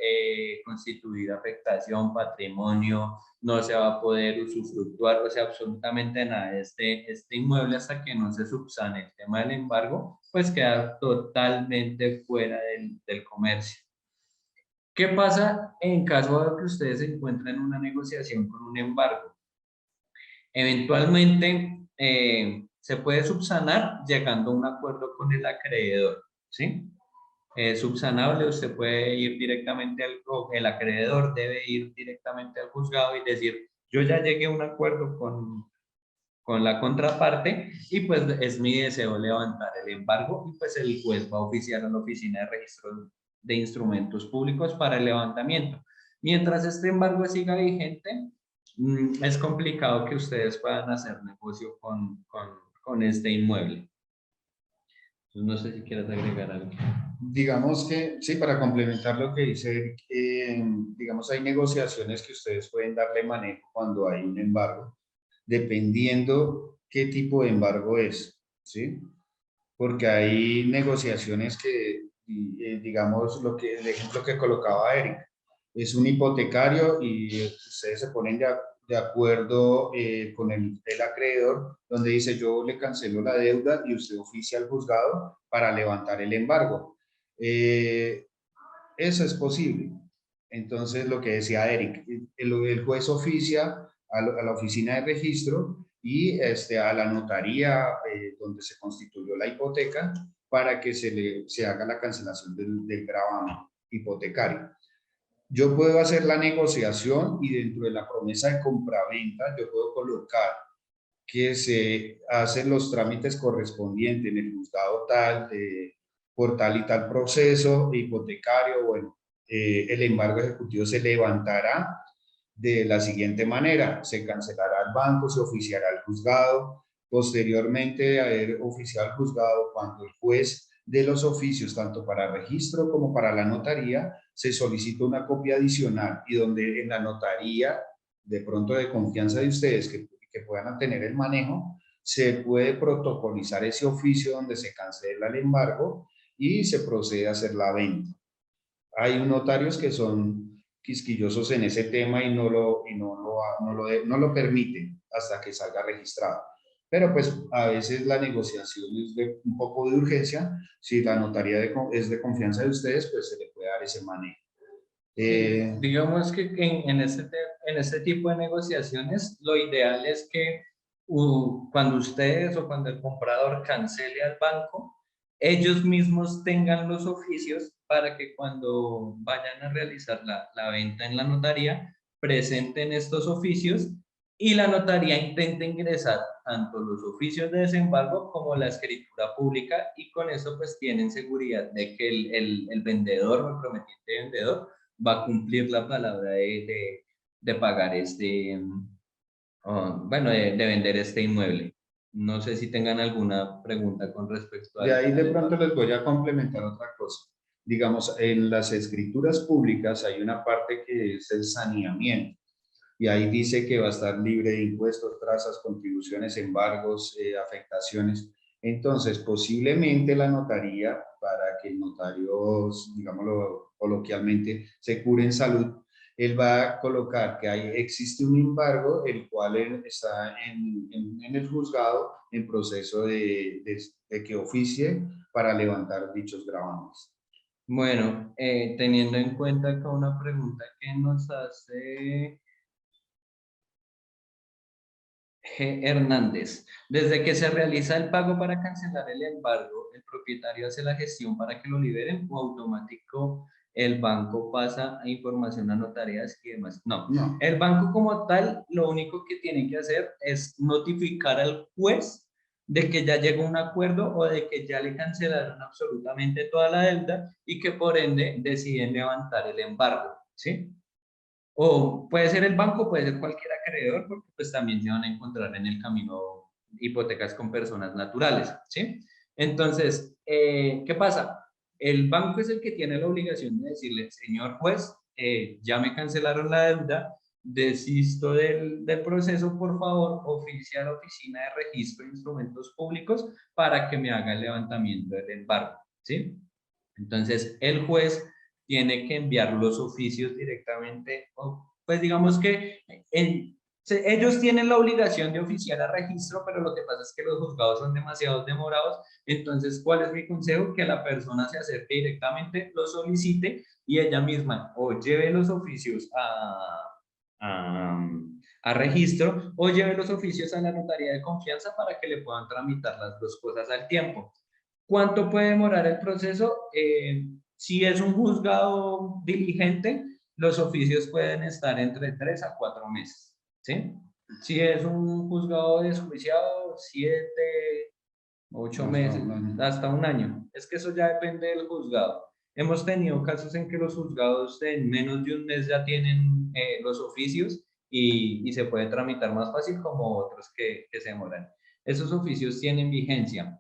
constituir afectación, patrimonio, no se va a poder usufructuar, o sea, absolutamente nada de este inmueble hasta que no se subsane el tema del embargo, pues queda totalmente fuera del comercio. ¿Qué pasa en caso de que ustedes se encuentren en una negociación con un embargo? Eventualmente se puede subsanar llegando a un acuerdo con el acreedor, ¿sí? Es subsanable, usted puede ir directamente el acreedor debe ir directamente al juzgado y decir, yo ya llegué a un acuerdo con la contraparte y pues es mi deseo levantar el embargo y pues el juez va a oficiar a la Oficina de Registro de Instrumentos Públicos para el levantamiento. Mientras este embargo siga vigente, es complicado que ustedes puedan hacer negocio con este inmueble. Entonces, no sé si quieres agregar algo. Digamos que, sí, para complementar lo que dice Eric, digamos, hay negociaciones que ustedes pueden darle manejo cuando hay un embargo, dependiendo qué tipo de embargo es, ¿sí? Porque hay negociaciones que, digamos, el ejemplo que colocaba Eric, es un hipotecario y ustedes se ponen de acuerdo con el acreedor, donde dice yo le cancelo la deuda y usted oficia al juzgado para levantar el embargo. Eso es posible. Entonces, lo que decía Eric, el juez oficia a la oficina de registro y a la notaría donde se constituyó la hipoteca para que se haga la cancelación del gravamen hipotecario. Yo puedo hacer la negociación y dentro de la promesa de compraventa yo puedo colocar que se hacen los trámites correspondientes en el juzgado tal, por tal y tal proceso hipotecario. Bueno, el embargo ejecutivo se levantará de la siguiente manera: se cancelará el banco, se oficiará el juzgado. Posteriormente de haber oficiado el juzgado, cuando el juez de los oficios, tanto para registro como para la notaría, se solicita una copia adicional y donde en la notaría, de pronto de confianza de ustedes, que puedan tener el manejo, se puede protocolizar ese oficio donde se cancela el embargo y se procede a hacer la venta. Hay notarios que son quisquillosos en ese tema y no lo permiten hasta que salga registrado. Pero pues a veces la negociación es de un poco de urgencia. Si la notaría es de confianza de ustedes, pues se le puede dar ese manejo. Digamos que en este tipo de negociaciones, lo ideal es que cuando ustedes o cuando el comprador cancele al banco, ellos mismos tengan los oficios para que cuando vayan a realizar la venta en la notaría, presenten estos oficios y la notaría intente ingresar tanto los oficios de desembargo como la escritura pública, y con eso pues tienen seguridad de que el vendedor o el prometiente vendedor va a cumplir la palabra de pagar bueno, de vender este inmueble. No sé si tengan alguna pregunta con respecto a De ahí de al pronto embargo. les voy a complementar otra cosa. Digamos, en las escrituras públicas hay una parte que es el saneamiento. Y ahí dice que va a estar libre de impuestos, trazas, contribuciones, embargos, afectaciones. Entonces, posiblemente la notaría, para que el notario, digámoslo coloquialmente, se cure en salud, él va a colocar que existe un embargo, el cual está en el juzgado en proceso de que oficie para levantar dichos gravámenes. Bueno, teniendo en cuenta acá una pregunta que nos hace G. Hernández. Desde que se realiza el pago para cancelar el embargo, ¿el propietario hace la gestión para que lo liberen o automático el banco pasa a información a notarias y demás? No, No, el banco como tal lo único que tiene que hacer es notificar al juez de que ya llegó a un acuerdo o de que ya le cancelaron absolutamente toda la deuda y que por ende deciden levantar el embargo, ¿sí? O puede ser el banco, puede ser cualquier acreedor, porque pues también se van a encontrar en el camino hipotecas con personas naturales, ¿sí? Entonces, ¿qué pasa? El banco es el que tiene la obligación de decirle, señor juez, ya me cancelaron la deuda, desisto del proceso, por favor, oficie a la Oficina de Registro de Instrumentos Públicos para que me haga el levantamiento del embargo, ¿sí? Entonces, el juez tiene que enviar los oficios directamente, o, pues digamos que ellos tienen la obligación de oficiar a registro, pero lo que pasa es que los juzgados son demasiado demorados. Entonces, ¿cuál es mi consejo? Que la persona se acerque directamente, lo solicite y ella misma o lleve los oficios a, a registro o lleve los oficios a la notaría de confianza para que le puedan tramitar las dos cosas al tiempo. ¿Cuánto puede demorar el proceso? Si es un juzgado diligente, los oficios pueden estar entre 3 a 4 meses, ¿sí? Si es un juzgado desjuiciado, 7, 8 meses, hasta un año. Es que eso ya depende del juzgado. Hemos tenido casos en que los juzgados en menos de un mes ya tienen los oficios y se puede tramitar más fácil, como otros que se demoran. Esos oficios tienen vigencia.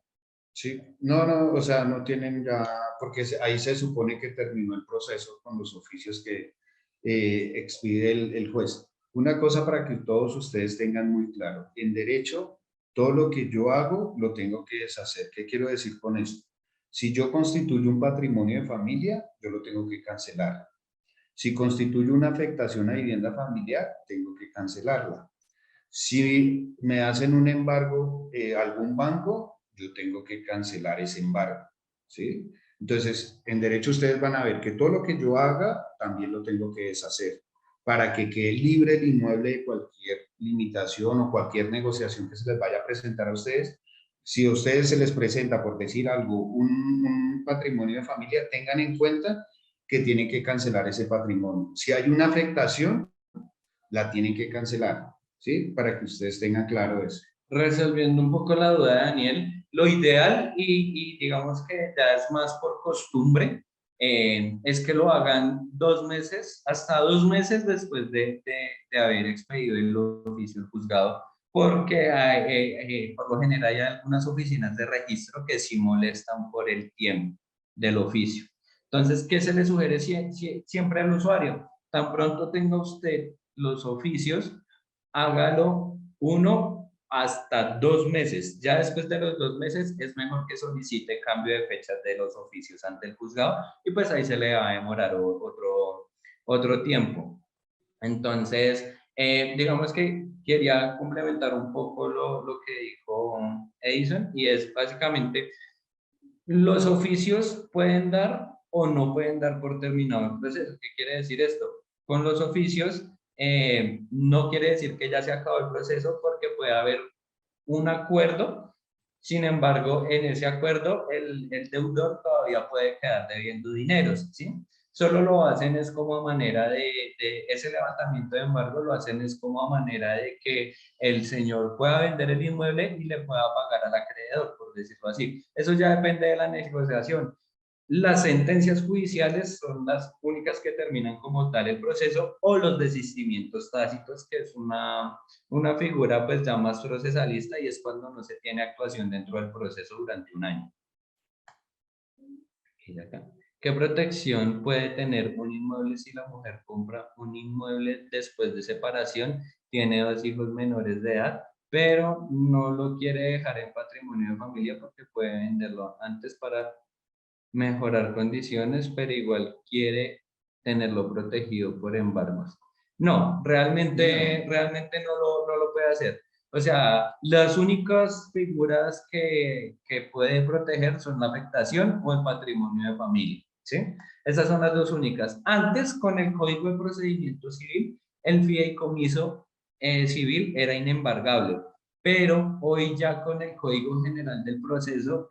sí, no, o sea, no tienen ya, porque ahí se supone que terminó el proceso con los oficios que expide el juez. Una cosa para que todos ustedes tengan muy claro, en derecho, todo lo que yo hago lo tengo que deshacer. ¿Qué quiero decir con esto? Si yo constituyo un patrimonio de familia, yo lo tengo que cancelar. Si constituyo una afectación a vivienda familiar, tengo que cancelarla. Si me hacen un embargo algún banco, yo tengo que cancelar ese embargo, ¿sí? Entonces, en derecho ustedes van a ver que todo lo que yo haga, también lo tengo que deshacer para que quede libre el inmueble de cualquier limitación o cualquier negociación que se les vaya a presentar a ustedes. Si a ustedes se les presenta, por decir algo, un patrimonio de familia, tengan en cuenta que tienen que cancelar ese patrimonio. Si hay una afectación, la tienen que cancelar, ¿sí? Para que ustedes tengan claro eso. Resolviendo un poco la duda de Daniel, lo ideal y digamos que ya es más por costumbre, es que lo hagan 2 meses, hasta 2 meses después de haber expedido el oficio al juzgado, porque por lo general hay algunas oficinas de registro que sí molestan por el tiempo del oficio. Entonces, ¿qué se le sugiere siempre al usuario? Tan pronto tenga usted los oficios, hágalo 1 hasta 2 meses. Ya después de los 2 meses es mejor que solicite cambio de fechas de los oficios ante el juzgado y pues ahí se le va a demorar otro tiempo. Entonces, digamos que quería complementar un poco lo que dijo Edison, y es básicamente los oficios pueden dar o no pueden dar por terminado el proceso. ¿Qué quiere decir esto? Con los oficios no quiere decir que ya se acabó el proceso, porque puede haber un acuerdo. Sin embargo, en ese acuerdo el deudor todavía puede quedar debiendo dineros, ¿sí? Solo lo hacen es como a manera de ese levantamiento de embargo, lo hacen es como a manera de que el señor pueda vender el inmueble y le pueda pagar al acreedor, por decirlo así. Eso ya depende de la negociación. Las sentencias judiciales son las únicas que terminan como tal el proceso, o los desistimientos tácitos, que es una figura pues ya más procesalista, y es cuando no se tiene actuación dentro del proceso durante un año. ¿Qué protección puede tener un inmueble si la mujer compra un inmueble después de separación, tiene 2 hijos menores de edad, pero no lo quiere dejar en patrimonio de familia porque puede venderlo antes para mejorar condiciones, pero igual quiere tenerlo protegido por embargos? No, realmente no lo puede hacer. O sea, las únicas figuras que puede proteger son la afectación o el patrimonio de familia, ¿sí? Esas son las dos únicas. Antes, con el Código de Procedimiento Civil, el fideicomiso civil era inembargable, pero hoy ya con el Código General del Proceso,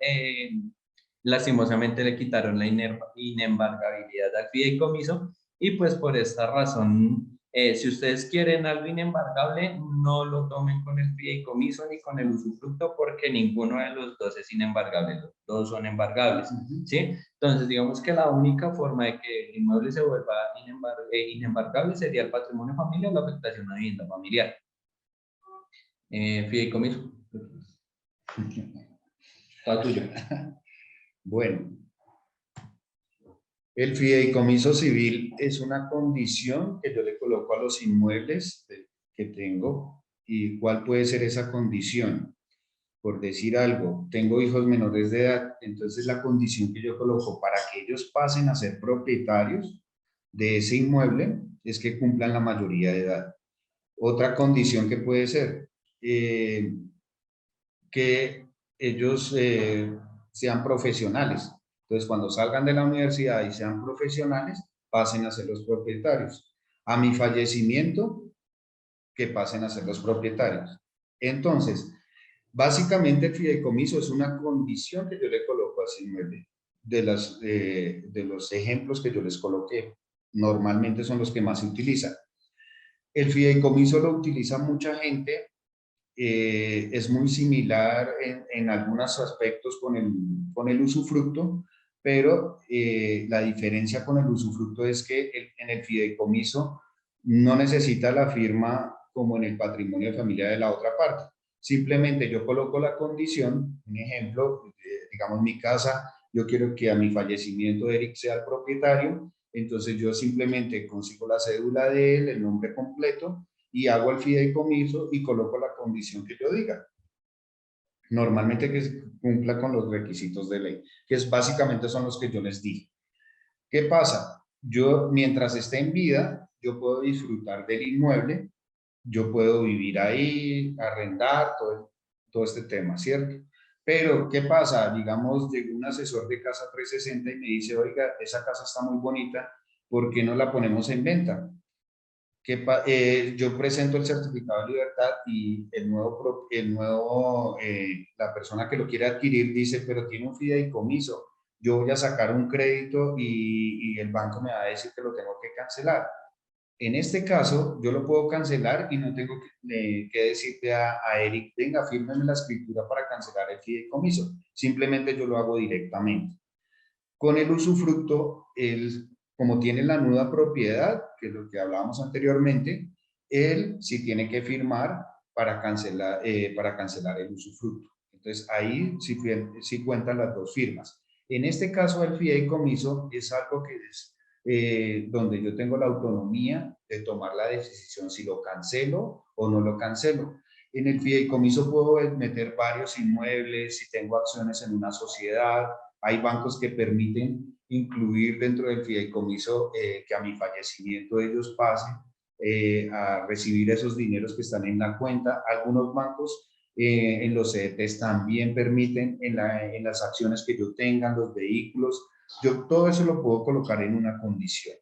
lastimosamente le quitaron la inembargabilidad al fideicomiso, y pues por esta razón, si ustedes quieren algo inembargable, no lo tomen con el fideicomiso ni con el usufructo, porque ninguno de los dos es inembargable, los dos son embargables, ¿sí? Entonces, digamos que la única forma de que el inmueble se vuelva inembargable sería el patrimonio familiar, la afectación a vivienda familiar. Fideicomiso. Todo tuyo. Bueno, el fideicomiso civil es una condición que yo le coloco a los inmuebles que tengo. ¿Y cuál puede ser esa condición? Por decir algo, tengo hijos menores de edad, entonces la condición que yo coloco para que ellos pasen a ser propietarios de ese inmueble es que cumplan la mayoría de edad. Otra condición que puede ser que ellos sean profesionales. Entonces, cuando salgan de la universidad y sean profesionales, pasen a ser los propietarios. A mi fallecimiento, que pasen a ser los propietarios. Entonces, básicamente el fideicomiso es una condición que yo le coloco a ese inmueble. De los ejemplos que yo les coloqué, normalmente son los que más se utilizan. El fideicomiso lo utiliza mucha gente, es muy similar en algunos aspectos con el usufructo, pero la diferencia con el usufructo es que en el fideicomiso no necesita la firma como en el patrimonio de familia de la otra parte. Simplemente yo coloco la condición, un ejemplo, digamos mi casa, yo quiero que a mi fallecimiento Eric sea el propietario, entonces yo simplemente consigo la cédula de él, el nombre completo, y hago el fideicomiso y coloco la condición que yo diga. Normalmente que cumpla con los requisitos de ley, que es, básicamente son los que yo les dije. ¿Qué pasa? Yo, mientras esté en vida, yo puedo disfrutar del inmueble, yo puedo vivir ahí, arrendar, todo este tema, ¿cierto? Pero, ¿qué pasa? Digamos, llegó un asesor de Casa 360 y me dice, oiga, esa casa está muy bonita, ¿por qué no la ponemos en venta? Yo presento el certificado de libertad y la persona que lo quiere adquirir dice, pero tiene un fideicomiso, yo voy a sacar un crédito y el banco me va a decir que lo tengo que cancelar. En este caso, yo lo puedo cancelar y no tengo que decirle a Eric, venga, fírmeme la escritura para cancelar el fideicomiso. Simplemente yo lo hago directamente. Con el usufructo, como tiene la nuda propiedad, que es lo que hablábamos anteriormente, él sí tiene que firmar para cancelar el usufructo. Entonces, ahí sí cuentan las dos firmas. En este caso, el fideicomiso es algo que es donde yo tengo la autonomía de tomar la decisión si lo cancelo o no lo cancelo. En el fideicomiso puedo meter varios inmuebles, si tengo acciones en una sociedad. Hay bancos que permiten incluir dentro del fideicomiso que a mi fallecimiento ellos pasen a recibir esos dineros que están en la cuenta. Algunos bancos en los CDTs también permiten en las acciones que yo tenga, los vehículos. Yo todo eso lo puedo colocar en una condición.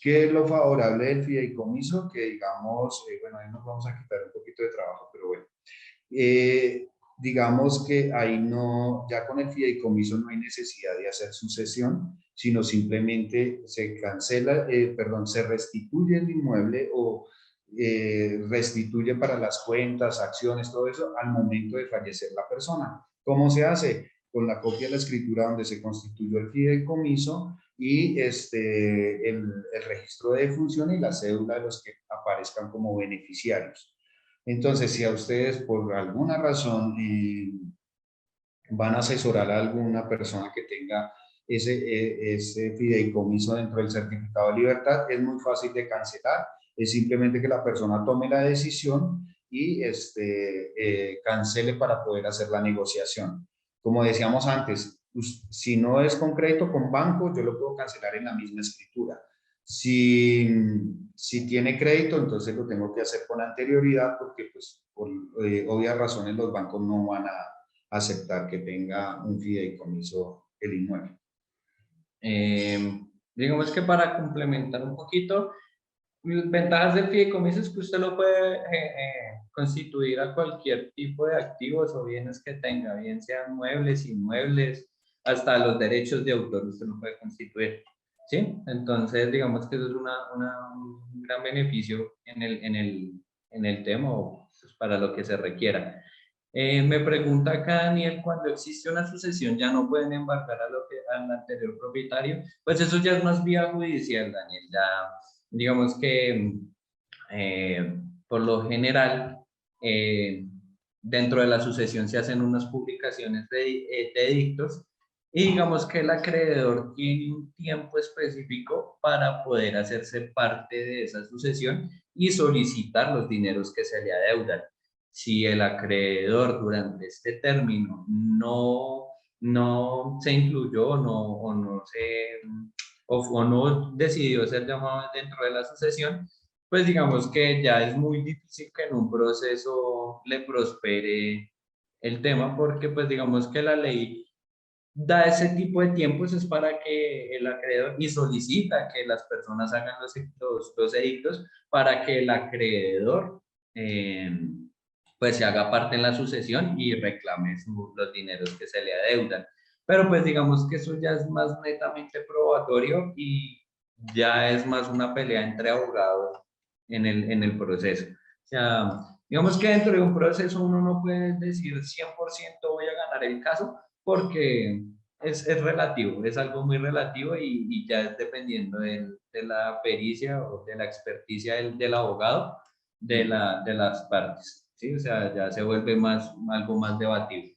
¿Qué es lo favorable del fideicomiso? Que digamos, bueno, ahí nos vamos a quitar un poquito de trabajo, pero bueno. digamos que ahí no, ya con el fideicomiso no hay necesidad de hacer sucesión, sino simplemente se cancela, perdón, se restituye el inmueble o restituye para las cuentas, acciones, todo eso al momento de fallecer la persona. ¿Cómo se hace? Con la copia de la escritura donde se constituyó el fideicomiso y el registro de defunción y la cédula de los que aparezcan como beneficiarios. Entonces, si a ustedes por alguna razón van a asesorar a alguna persona que tenga ese fideicomiso dentro del certificado de libertad, es muy fácil de cancelar. Es simplemente que la persona tome la decisión y cancele para poder hacer la negociación. Como decíamos antes, si no es concreto con banco, yo lo puedo cancelar en la misma escritura. Si tiene crédito, entonces lo tengo que hacer con anterioridad porque pues, por obvias razones los bancos no van a aceptar que tenga un fideicomiso el inmueble. Digamos que para complementar un poquito, las ventajas del fideicomiso es que usted lo puede constituir a cualquier tipo de activos o bienes que tenga, bien sean muebles, inmuebles, hasta los derechos de autor usted lo puede constituir. ¿Sí? Entonces, digamos que eso es un gran beneficio en el tema o pues, para lo que se requiera. Me pregunta acá Daniel, cuando existe una sucesión ya no pueden embargar al anterior propietario, pues eso ya es más vía judicial, Daniel, ya digamos que por lo general dentro de la sucesión se hacen unas publicaciones de edictos y digamos que el acreedor tiene un tiempo específico para poder hacerse parte de esa sucesión y solicitar los dineros que se le adeudan. Si el acreedor durante este término no se incluyó o no decidió ser llamado dentro de la sucesión, pues digamos que ya es muy difícil que en un proceso le prospere el tema, porque pues digamos que la ley da ese tipo de tiempos es para que el acreedor y solicita que las personas hagan los edictos para que el acreedor pues se haga parte en la sucesión y reclame los dineros que se le adeudan. Pero pues digamos que eso ya es más netamente probatorio y ya es más una pelea entre abogados en el proceso. O sea, digamos que dentro de un proceso uno no puede decir 100% voy a ganar el caso porque es relativo, es algo muy relativo y ya es dependiendo de la pericia o de la experticia del abogado de las partes, ¿sí? O sea, ya se vuelve algo más debatible.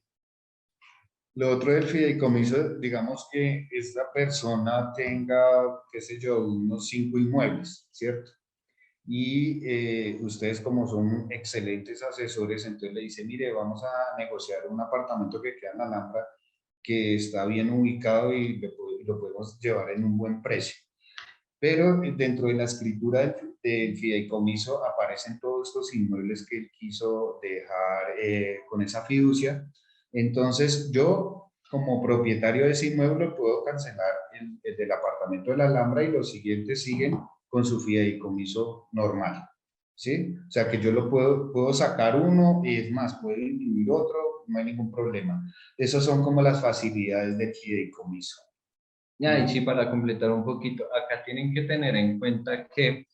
Lo otro del fideicomiso, digamos que esta persona tenga, qué sé yo, unos 5 inmuebles, ¿cierto? Y ustedes como son excelentes asesores, entonces le dicen, mire, vamos a negociar un apartamento que queda en la Alhambra, que está bien ubicado y lo podemos llevar en un buen precio. Pero dentro de la escritura del fideicomiso aparecen todos estos inmuebles que él quiso dejar con esa fiducia. Entonces yo, como propietario de ese inmueble, puedo cancelar el del apartamento de la Alhambra y los siguientes siguen con su fideicomiso normal. ¿Sí? O sea que yo lo puedo sacar uno y es más, puedo incluir otro, no hay ningún problema. Esas son como las facilidades del fideicomiso. Ya, y sí, para completar un poquito, acá tienen que tener en cuenta que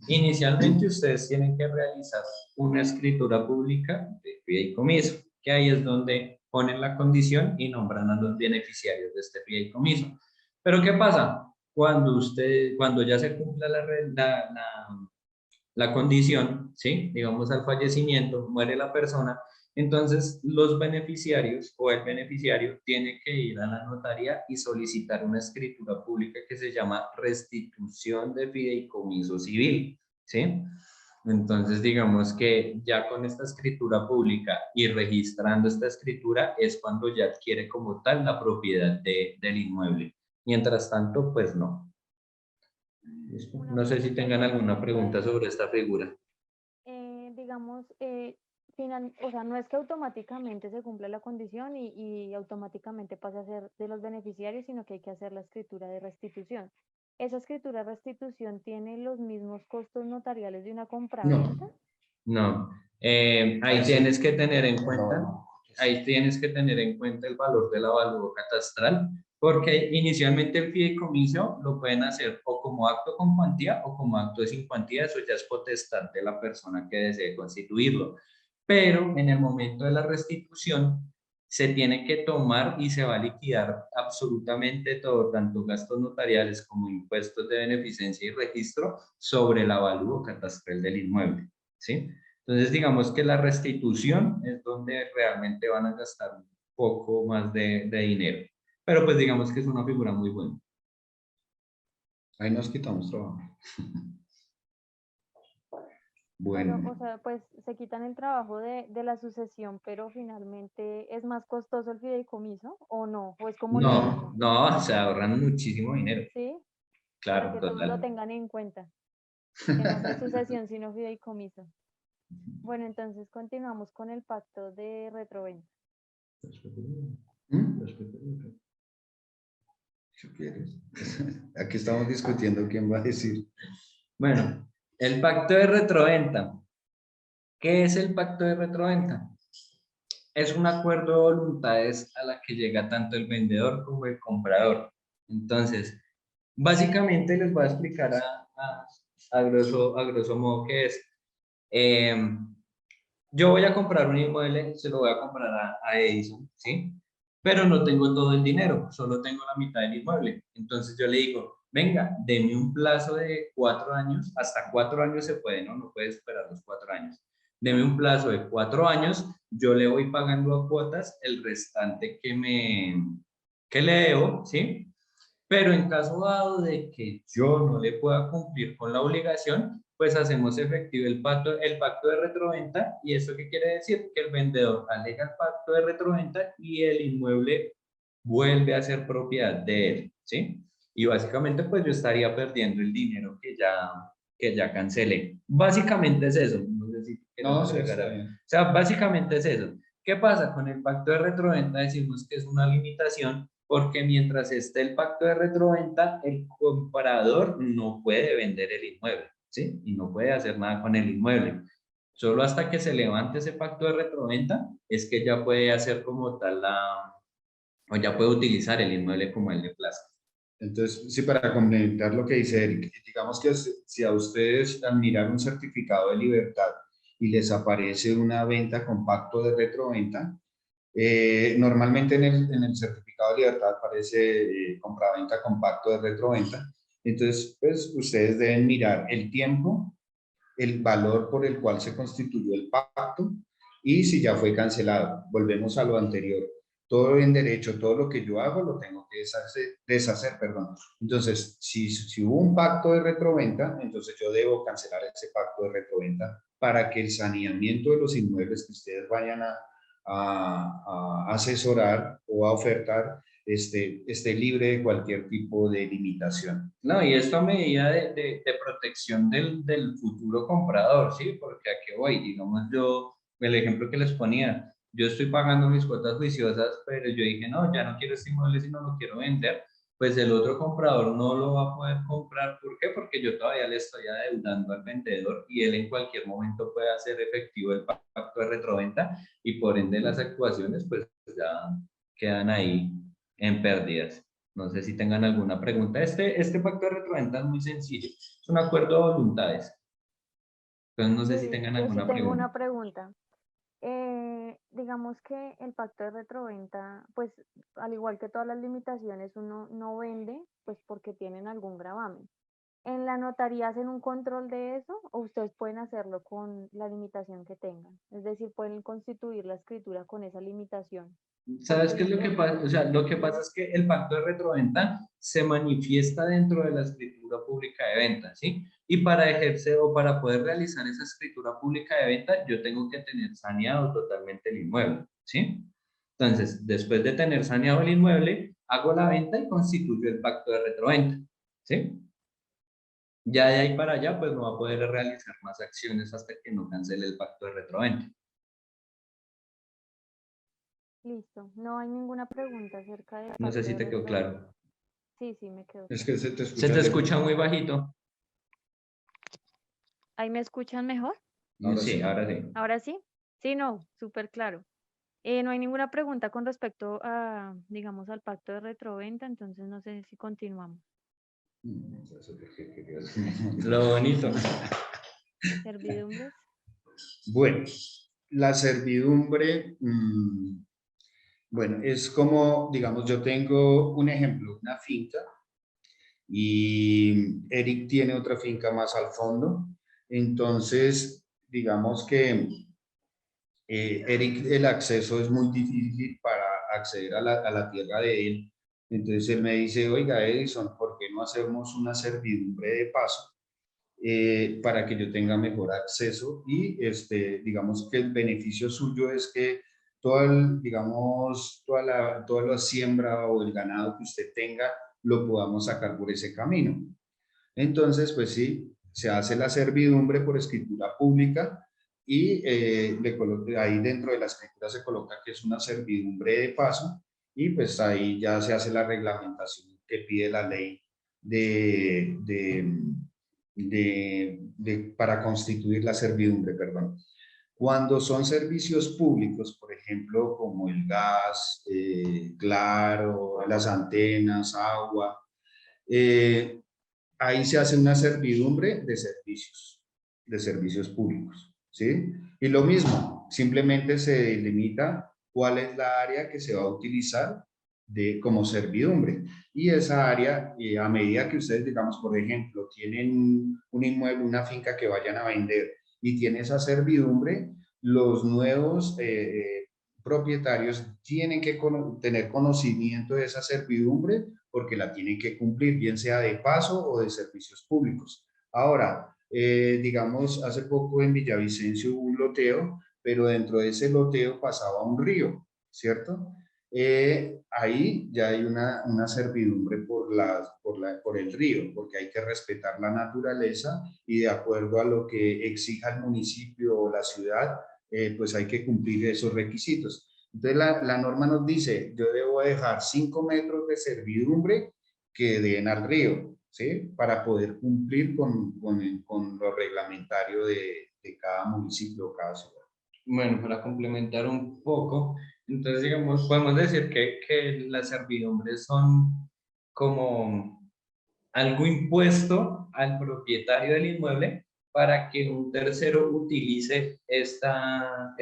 inicialmente ustedes tienen que realizar una escritura pública de fideicomiso, que ahí es donde ponen la condición y nombran a los beneficiarios de este fideicomiso. Pero ¿qué pasa? Cuando ya se cumpla la condición, ¿sí? Digamos al fallecimiento, muere la persona, entonces los beneficiarios o el beneficiario tiene que ir a la notaría y solicitar una escritura pública que se llama restitución de fideicomiso civil, ¿sí? Entonces digamos que ya con esta escritura pública y registrando esta escritura es cuando ya adquiere como tal la propiedad del inmueble. Mientras tanto, pues no. No sé si tengan alguna pregunta sobre esta figura. Digamos, o sea, no es que automáticamente se cumpla la condición y automáticamente pase a ser de los beneficiarios, sino que hay que hacer la escritura de restitución. ¿Esa escritura de restitución tiene los mismos costos notariales de una compraventa? No, No. Ahí tienes que tener en cuenta. no. ahí tienes que tener en cuenta el valor del avalúo catastral, porque inicialmente el fideicomiso lo pueden hacer o como acto con cuantía o como acto de sin cuantía, eso ya es potestad de la persona que desee constituirlo. Pero en el momento de la restitución se tiene que tomar y se va a liquidar absolutamente todo, tanto gastos notariales como impuestos de beneficencia y registro sobre el avalúo catastral del inmueble, ¿sí? Entonces, digamos que la restitución es donde realmente van a gastar un poco más de dinero. Pero pues digamos que es una figura muy buena. Ahí nos quitamos trabajo. Bueno, O sea, pues se quitan el trabajo de la sucesión, pero finalmente ¿es más costoso el fideicomiso o no? ¿O es como lo No, mismo? no, se ahorran muchísimo dinero. ¿Sí? Para Claro, que todos lo total. tengan en cuenta, que no sea sucesión, sino fideicomiso. Bueno, entonces continuamos con el pacto de retroventa. ¿Mm? ¿Qué quieres? Aquí estamos discutiendo quién va a decir. Bueno, el pacto de retroventa. ¿Qué es el pacto de retroventa? Es un acuerdo de voluntades a la que llega tanto el vendedor como el comprador. Entonces, básicamente les voy a explicar a grosso modo qué es. Yo voy a comprar un inmueble, se lo voy a comprar a Edison, ¿sí? Pero no tengo todo el dinero, solo tengo la mitad del inmueble. Entonces yo le digo, venga, deme un plazo de 4 años, hasta 4 años se puede, ¿no? No puede esperar los 4 años. Deme un plazo de 4 años, yo le voy pagando a cuotas el restante que le debo, ¿sí? Pero en caso dado de que yo no le pueda cumplir con la obligación, pues hacemos efectivo el pacto de retroventa. ¿Y eso qué quiere decir? Que el vendedor alega el pacto de retroventa y el inmueble vuelve a ser propiedad de él, ¿sí? Y básicamente pues yo estaría perdiendo el dinero que ya cancelé. Básicamente es eso. No sé si No, quieres sí, agregar está algo. bien. O sea, básicamente es eso. ¿Qué pasa? Con el pacto de retroventa decimos que es una limitación porque mientras esté el pacto de retroventa, el comprador no puede vender el inmueble, ¿sí? Y no puede hacer nada con el inmueble. Solo hasta que se levante ese pacto de retroventa es que ya puede hacer como tal o ya puede utilizar el inmueble como el de plaza. Entonces, sí, para complementar lo que dice Eric, digamos que si a ustedes al mirar un certificado de libertad y les aparece una venta con pacto de retroventa, normalmente en el certificado de libertad aparece compraventa con pacto de retroventa. Entonces, pues ustedes deben mirar el tiempo, el valor por el cual se constituyó el pacto y si ya fue cancelado. Volvemos a lo anterior. Todo en derecho, todo lo que yo hago lo tengo que deshacer, perdón. Entonces, si hubo un pacto de retroventa, entonces yo debo cancelar ese pacto de retroventa para que el saneamiento de los inmuebles que ustedes vayan a asesorar o a ofertar esté libre de cualquier tipo de limitación. No, y esto a medida de protección del futuro comprador, ¿sí? Porque a qué voy, digamos yo, el ejemplo que les ponía, yo estoy pagando mis cuotas juiciosas, pero yo dije, no, ya no quiero este inmueble si no lo quiero vender, pues el otro comprador no lo va a poder comprar. ¿Por qué? Porque yo todavía le estoy adeudando al vendedor y él en cualquier momento puede hacer efectivo el pacto de retroventa y por ende las actuaciones pues ya quedan ahí en pérdidas. No sé si tengan alguna pregunta. Este pacto de retroventa es muy sencillo. Es un acuerdo de voluntades. Entonces no sé si tengan Yo sí alguna tengo pregunta. una pregunta. Digamos que el pacto de retroventa, pues al igual que todas las limitaciones, uno no vende, pues porque tienen algún gravamen. ¿En la notaría hacen un control de eso o ustedes pueden hacerlo con la limitación que tengan? Es decir, pueden constituir la escritura con esa limitación. ¿Sabes Porque qué es lo que pasa? O sea, lo que pasa es que el pacto de retroventa se manifiesta dentro de la escritura pública de venta, ¿sí? Y para ejercer o para poder realizar esa escritura pública de venta, yo tengo que tener saneado totalmente el inmueble, ¿sí? Entonces, después de tener saneado el inmueble, hago la venta y constituyo el pacto de retroventa, ¿sí? Ya de ahí para allá, pues no va a poder realizar más acciones hasta que no cancele el pacto de retroventa. listo, no hay ninguna pregunta acerca del No sé pacto si de te quedó retroventa. claro. Sí, sí, me quedó Es claro. que se te Se escucha te lejos. escucha muy bajito. ¿Ahí me escuchan mejor? Ahora Sí, sí. ahora sí. ¿Ahora sí? Sí, no, súper claro. No hay ninguna pregunta con respecto a, digamos, al pacto de retroventa, entonces no sé si continuamos. Lo bonito. Servidumbres. Bueno, la servidumbre, bueno, es como, digamos, yo tengo un ejemplo, una finca, y Eric tiene otra finca más al fondo. Entonces, digamos que Eric, el acceso es muy difícil para acceder a la tierra de él. Entonces él me dice, oiga, Edison, ¿por qué no hacemos una servidumbre de paso para que yo tenga mejor acceso? Y digamos que el beneficio suyo es que digamos, toda la siembra o el ganado que usted tenga lo podamos sacar por ese camino. Entonces, pues sí, se hace la servidumbre por escritura pública y ahí dentro de la escritura se coloca que es una servidumbre de paso y pues ahí ya se hace la reglamentación que pide la ley de, de, para constituir la servidumbre, perdón. Cuando son servicios públicos, por ejemplo, como el gas, claro, las antenas, agua, eh, ahí se hace una servidumbre de servicios públicos, ¿sí? Y lo mismo, simplemente se delimita cuál es la área que se va a utilizar como servidumbre. Y esa área, a medida que ustedes, digamos, por ejemplo, tienen un inmueble, una finca que vayan a vender y tiene esa servidumbre, los nuevos propietarios tienen que tener conocimiento de esa servidumbre porque la tienen que cumplir, bien sea de paso o de servicios públicos. Ahora, digamos, hace poco en Villavicencio hubo un loteo, pero dentro de ese loteo pasaba un río, ¿cierto? Ahí ya hay una servidumbre por el río, porque hay que respetar la naturaleza y de acuerdo a lo que exija el municipio o la ciudad, pues hay que cumplir esos requisitos. Entonces la norma nos dice, yo debo dejar 5 metros de servidumbre que den al río, ¿sí? Para poder cumplir con lo reglamentario de cada municipio o cada ciudad. Bueno, para complementar un poco, entonces digamos, podemos decir que las servidumbres son como algo impuesto al propietario del inmueble para que un tercero utilice esta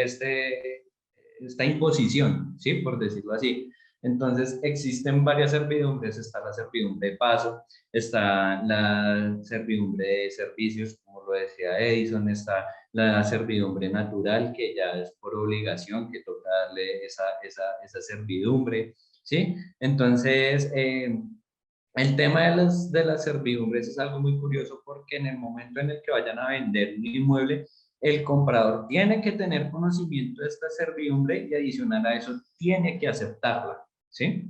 imposición, ¿sí? Por decirlo así. Entonces, existen varias servidumbres, está la servidumbre de paso, está la servidumbre de servicios, como lo decía Edison, está la servidumbre natural, que ya es por obligación, que toca darle esa servidumbre, ¿sí? Entonces, el tema de las servidumbres es algo muy curioso porque en el momento en el que vayan a vender un inmueble, el comprador tiene que tener conocimiento de esta servidumbre y adicional a eso tiene que aceptarla, ¿sí?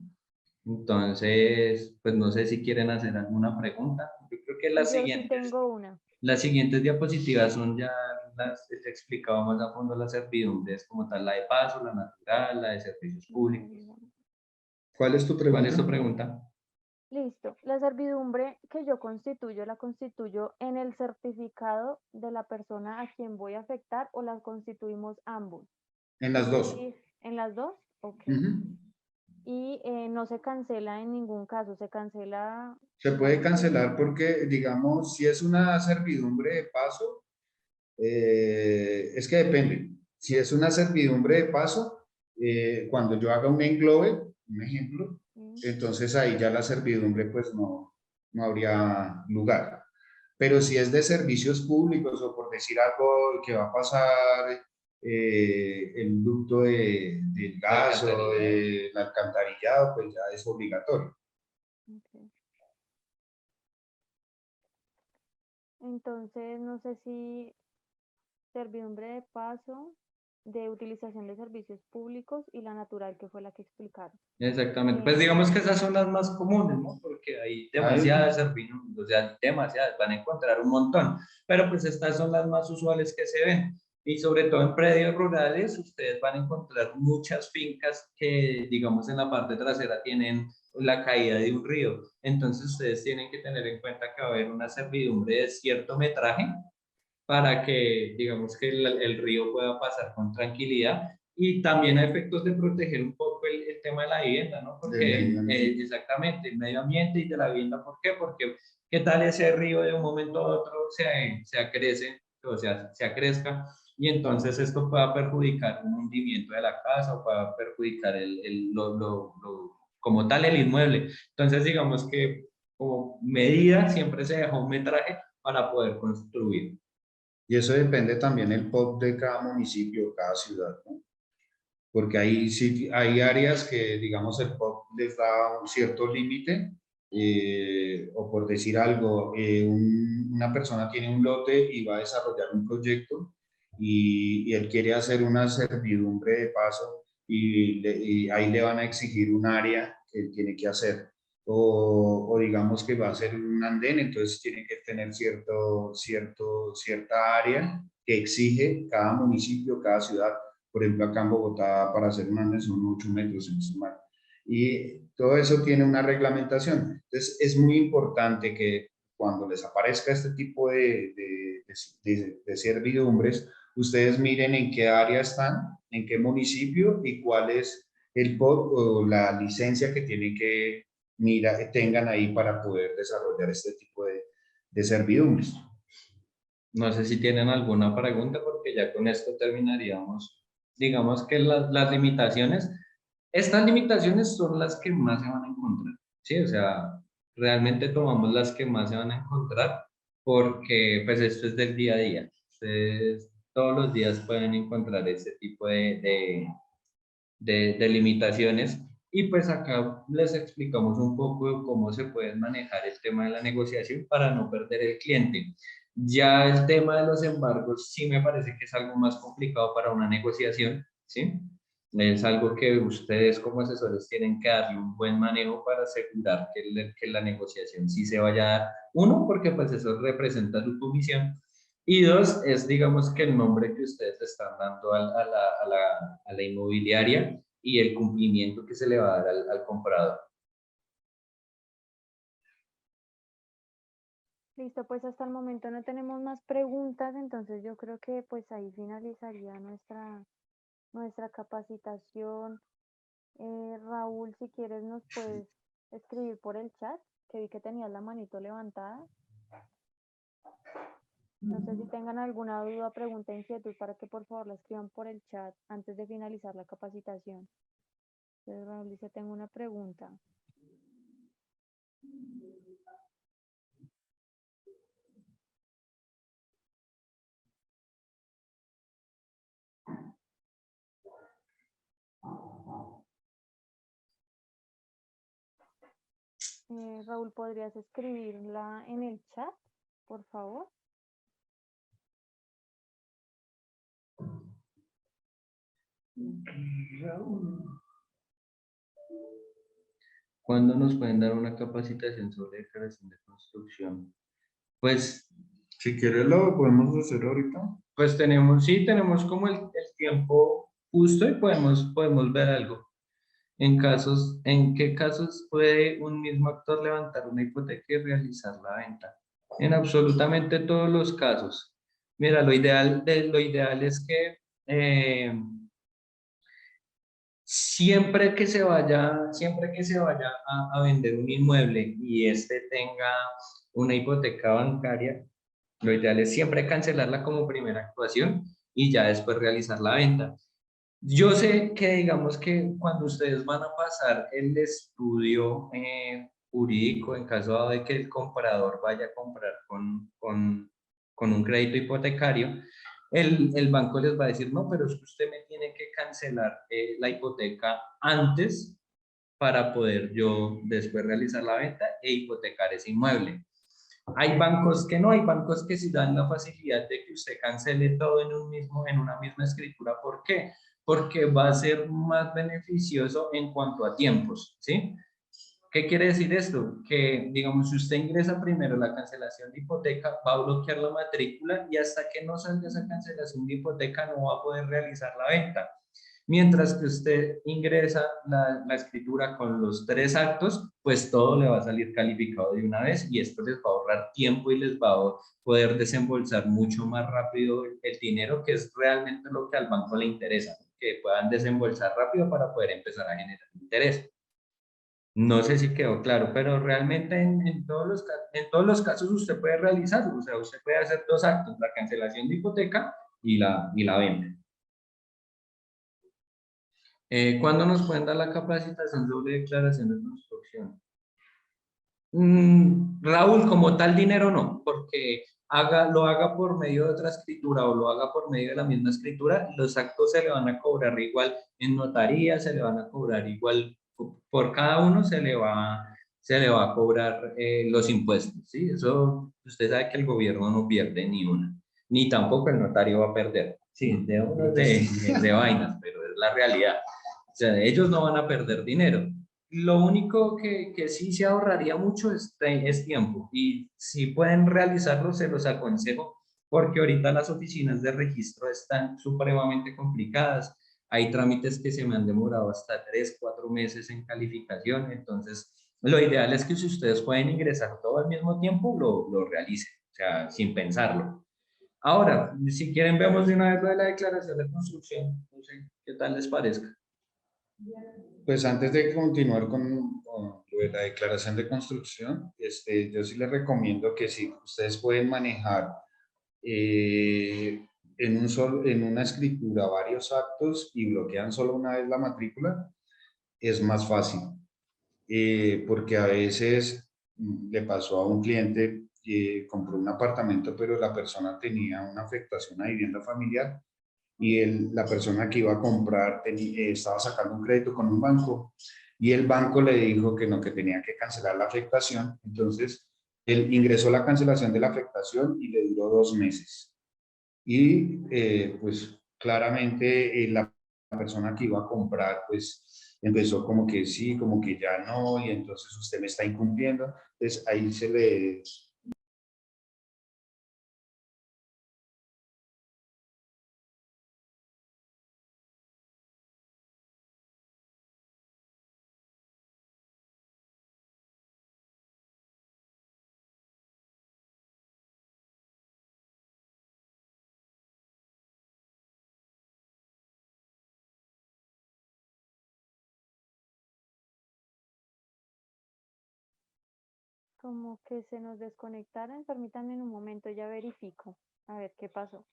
Entonces, pues no sé si quieren hacer alguna pregunta. Yo creo que Yo sí tengo una. las siguientes diapositivas son ya las que te explicaba más a fondo las servidumbres, como tal la de paso, la natural, la de servicios públicos. ¿Cuál es tu pregunta? ¿Cuál es tu pregunta? Listo. La servidumbre que yo constituyo, ¿la constituyo en el certificado de la persona a quien voy a afectar o las constituimos ambos? En las Es dos. decir, ¿en las dos? Ok. Uh-huh. Y no se cancela en ningún caso, se cancela, Se puede digamos que... cancelar porque, digamos, si es una servidumbre de paso, es que depende. Si es una servidumbre de paso, cuando yo haga un englobe, un ejemplo, entonces ahí ya la servidumbre pues no habría lugar. Pero si es de servicios públicos o por decir algo que va a pasar el ducto del gas o del alcantarillado, pues ya es obligatorio. Okay. Entonces, no sé si servidumbre de paso, de utilización de servicios públicos y la natural, que fue la que explicaron. Exactamente. Pues digamos que esas son las más comunes, ¿no? Porque hay demasiadas servidumbres, o sea, demasiadas, van a encontrar un montón, pero pues estas son las más usuales que se ven. Y sobre todo en predios rurales, ustedes van a encontrar muchas fincas que, digamos, en la parte trasera tienen la caída de un río. Entonces ustedes tienen que tener en cuenta que va a haber una servidumbre de cierto metraje para que, digamos, que el río pueda pasar con tranquilidad y también a efectos de proteger un poco el tema de la vivienda, ¿no? Porque exactamente, el medio ambiente y de la vivienda, ¿por qué? Porque qué tal ese río de un momento a otro se acrece, o sea, se acrezca, y entonces esto pueda perjudicar un hundimiento de la casa o pueda perjudicar como tal el inmueble. Entonces digamos que como medida siempre se deja un metraje para poder construir. Y eso depende también el POP de cada municipio, cada ciudad, ¿no? Porque hay, sí, hay áreas que, digamos, el POP les da un cierto límite, o por decir algo, una persona tiene un lote y va a desarrollar un proyecto y él quiere hacer una servidumbre de paso y ahí le van a exigir un área que él tiene que hacer. O digamos que va a ser un andén, entonces tiene que tener cierta área que exige cada municipio, cada ciudad. Por ejemplo, acá en Bogotá, para hacer un andén son 8 metros en su mar. Y todo eso tiene una reglamentación. Entonces, es muy importante que cuando les aparezca este tipo de servidumbres, ustedes miren en qué área están, en qué municipio y cuál es el POT o la licencia que tienen que tengan ahí para poder desarrollar este tipo de servidumbres. No sé si tienen alguna pregunta porque ya con esto terminaríamos. Digamos que las limitaciones, estas limitaciones son las que más se van a encontrar, ¿sí? O sea, realmente tomamos las que más se van a encontrar porque pues esto es del día a día. Ustedes todos los días pueden encontrar ese tipo de limitaciones y pues acá les explicamos un poco de cómo se puede manejar el tema de la negociación para no perder el cliente. Ya el tema de los embargos sí me parece que es algo más complicado para una negociación, ¿sí? Es algo que ustedes como asesores tienen que darle un buen manejo para asegurar que la negociación sí se vaya a dar. Uno, porque pues eso representa su comisión. Y dos, es digamos que el nombre que ustedes le están dando a la inmobiliaria y el cumplimiento que se le va a dar al comprador. Listo, pues hasta el momento no tenemos más preguntas, entonces yo creo que pues ahí finalizaría nuestra capacitación. Raúl, si quieres nos puedes escribir por el chat, que vi que tenías la manito levantada. No sé si tengan alguna duda, pregunta, inquietud, para que por favor la escriban por el chat antes de finalizar la capacitación. Entonces, Raúl dice, tengo una pregunta. Raúl, ¿podrías escribirla en el chat, por favor? ¿Cuándo nos pueden dar una capacitación sobre declaración de construcción? Pues, Si quieres lo podemos hacer ahorita. pues tenemos como el tiempo justo y podemos ver algo. ¿En qué casos puede un mismo actor levantar una hipoteca y realizar la venta? En absolutamente todos los casos. Mira, lo ideal es que siempre que se vaya a vender un inmueble y este tenga una hipoteca bancaria, lo ideal es siempre cancelarla como primera actuación y ya después realizar la venta. Yo sé que digamos que cuando ustedes van a pasar el estudio jurídico, en caso de que el comprador vaya a comprar con un crédito hipotecario, el banco les va a decir, no, pero es que usted me tiene que cancelar la hipoteca antes para poder yo después realizar la venta e hipotecar ese inmueble. Hay bancos que no, hay bancos que sí dan la facilidad de que usted cancele todo en una misma escritura. ¿Por qué? Porque va a ser más beneficioso en cuanto a tiempos, ¿sí? ¿Qué quiere decir esto? Que, digamos, si usted ingresa primero la cancelación de hipoteca, va a bloquear la matrícula y hasta que no salga esa cancelación de hipoteca no va a poder realizar la venta. Mientras que usted ingresa la escritura con los 3 actos, pues todo le va a salir calificado de una vez y esto les va a ahorrar tiempo y les va a poder desembolsar mucho más rápido el dinero, que es realmente lo que al banco le interesa. que puedan desembolsar rápido para poder empezar a generar interés. No sé si quedó claro, pero realmente en todos los casos usted puede realizarlo, o sea, usted puede hacer dos actos, la cancelación de hipoteca y la venta. ¿Cuándo nos pueden dar la capacitación sobre declaración de construcción? Raúl, como tal dinero no, porque lo haga por medio de otra escritura o lo haga por medio de la misma escritura, los actos se le van a cobrar igual en notaría, se le van a cobrar igual, por cada uno se le va a cobrar los impuestos, ¿sí? Eso usted sabe que el gobierno no pierde ni una, ni tampoco el notario va a perder, sí, de vainas, pero es la realidad. O sea, ellos no van a perder dinero. Lo único que sí se ahorraría mucho es tiempo, y si pueden realizarlo se los aconsejo, porque ahorita las oficinas de registro están supremamente complicadas. Hay trámites que se me han demorado hasta 3, 4 meses en calificación, entonces lo ideal es que si ustedes pueden ingresar todo al mismo tiempo, lo realicen, o sea, sin pensarlo. Ahora, si quieren vemos de una vez lo de la declaración de construcción, no sé qué tal les parezca. Pues antes de continuar con lo de la declaración de construcción, yo sí les recomiendo que si ustedes pueden manejar en una escritura varios actos y bloquean solo una vez la matrícula, es más fácil. Porque a veces le pasó a un cliente que compró un apartamento, pero la persona tenía una afectación a vivienda familiar y la persona que iba a comprar estaba sacando un crédito con un banco y el banco le dijo que no, que tenía que cancelar la afectación. Entonces, él ingresó la cancelación de la afectación y le duró 2 meses. Y pues claramente la persona que iba a comprar pues empezó como que sí, como que ya no, y entonces usted me está incumpliendo. Entonces ahí se le... Como que se nos desconectaran, permítanme un momento, ya verifico. A ver qué pasó.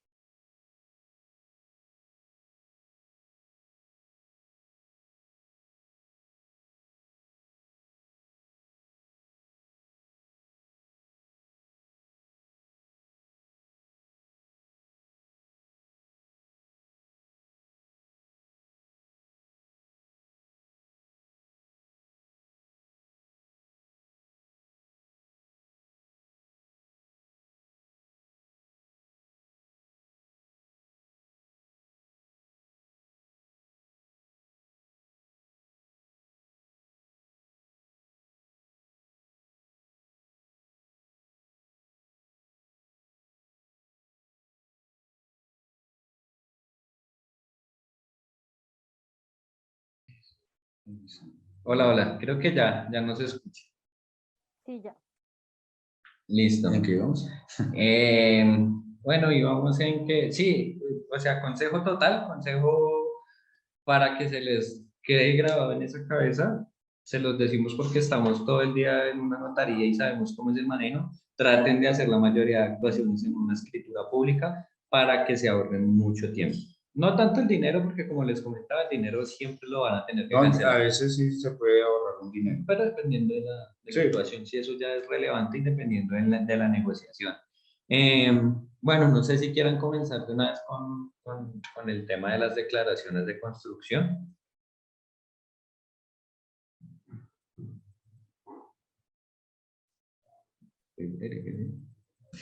Hola, hola, creo que ya no se escucha. Sí, ya. Listo. ¿En qué vamos? Bueno, y vamos en que, sí, o sea, consejo para que se les quede grabado en esa cabeza, se los decimos porque estamos todo el día en una notaría y sabemos cómo es el manejo. Traten de hacer la mayoría de actuaciones en una escritura pública para que se ahorren mucho tiempo. No tanto el dinero, porque como les comentaba, el dinero siempre lo van a tener que No, a cancelar. veces sí se puede ahorrar un dinero. Pero dependiendo de la Sí. situación, si eso ya es relevante y dependiendo de la negociación. Bueno, no sé si quieran comenzar de una vez con el tema de las declaraciones de construcción.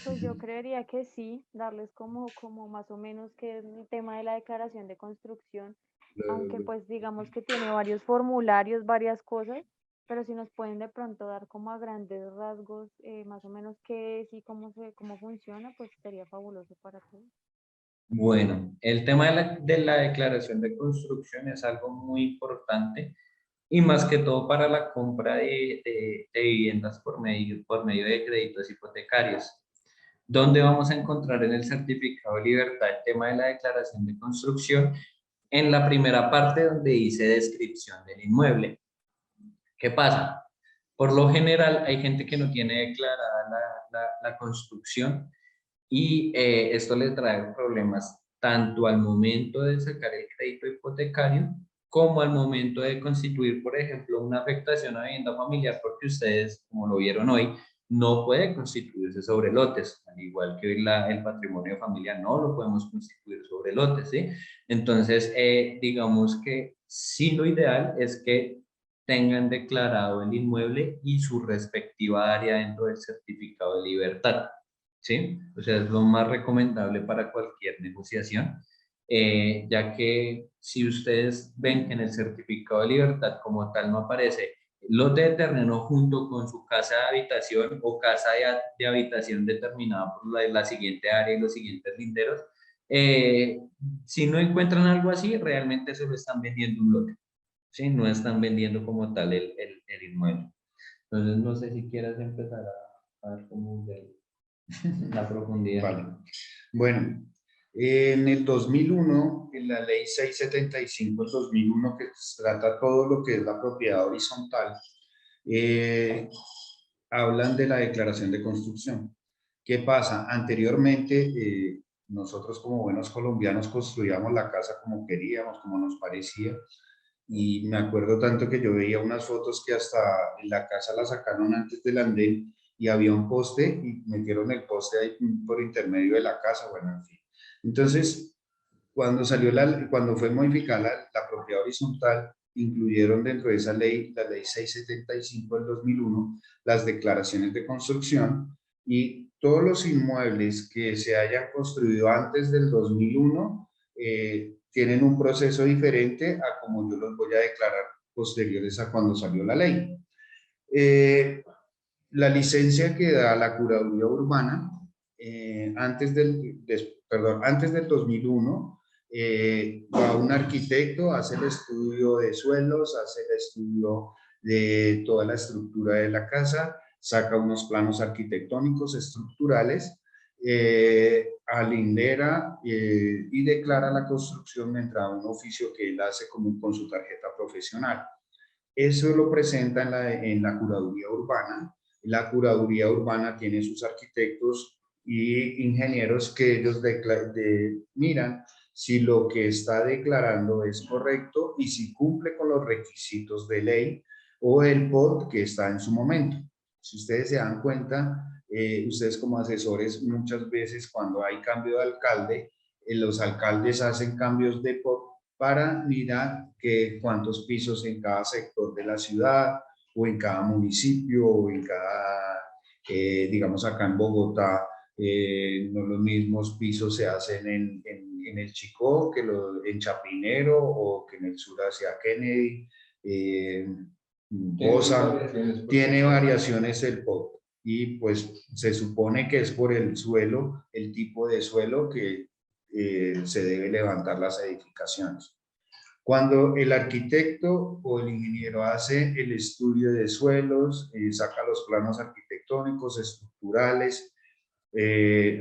Pues yo creería que sí, darles como más o menos que es el tema de la declaración de construcción, aunque pues digamos que tiene varios formularios, varias cosas, pero si nos pueden de pronto dar como a grandes rasgos más o menos qué es y cómo funciona, pues sería fabuloso para todos. Bueno, el tema de la declaración de construcción es algo muy importante y más que todo para la compra de viviendas por medio de créditos hipotecarios. ¿Dónde vamos a encontrar en el certificado de libertad el tema de la declaración de construcción? en la primera parte donde dice descripción del inmueble. ¿Qué pasa? Por lo general hay gente que no tiene declarada la construcción y esto le trae problemas tanto al momento de sacar el crédito hipotecario como al momento de constituir, por ejemplo, una afectación a vivienda familiar, porque ustedes, como lo vieron hoy, no puede constituirse sobre lotes, al igual que hoy el patrimonio familiar no lo podemos constituir sobre lotes, ¿sí? Entonces, digamos que sí, lo ideal es que tengan declarado el inmueble y su respectiva área dentro del certificado de libertad, ¿sí? O sea, es lo más recomendable para cualquier negociación, ya que si ustedes ven que en el certificado de libertad como tal no aparece lote de terreno junto con su casa de habitación o casa de habitación determinada por la siguiente área y los siguientes linderos, eh, si no encuentran algo así, realmente solo están vendiendo un lote, ¿sí? No están vendiendo como tal el inmueble. Entonces, no sé si quieras empezar a ver cómo de la profundidad. Vale. Bueno, en el 2001, en la ley 675 del 2001, que trata todo lo que es la propiedad horizontal, hablan de la declaración de construcción. ¿Qué pasa? Anteriormente, nosotros como buenos colombianos construíamos la casa como queríamos, como nos parecía, y me acuerdo tanto que yo veía unas fotos que hasta en la casa la sacaron antes del andén y había un poste y metieron el poste ahí por intermedio de la casa, bueno, en fin. Entonces, cuando fue modificada la propiedad horizontal, incluyeron dentro de esa ley, la ley 675 del 2001, las declaraciones de construcción, y todos los inmuebles que se hayan construido antes del 2001 tienen un proceso diferente a como yo los voy a declarar posteriores a cuando salió la ley. La licencia que da la Curaduría Urbana antes del 2001, va un arquitecto, hace el estudio de suelos, hace el estudio de toda la estructura de la casa, saca unos planos arquitectónicos estructurales, alindera y declara la construcción mediante un oficio que él hace con su tarjeta profesional. Eso lo presenta en la Curaduría Urbana. La Curaduría Urbana tiene sus arquitectos y ingenieros que ellos miran si lo que está declarando es correcto y si cumple con los requisitos de ley o el POT que está en su momento. Si ustedes se dan cuenta, ustedes como asesores muchas veces cuando hay cambio de alcalde, los alcaldes hacen cambios de POT para mirar cuántos pisos en cada sector de la ciudad o en cada municipio o en cada, digamos acá en Bogotá, no los mismos pisos se hacen en el Chicó que en Chapinero o que en el sur hacia Kennedy. Bosa, tiene variaciones el POT y pues se supone que es por el suelo, el tipo de suelo que se debe levantar las edificaciones. Cuando el arquitecto o el ingeniero hace el estudio de suelos, saca los planos arquitectónicos, estructurales,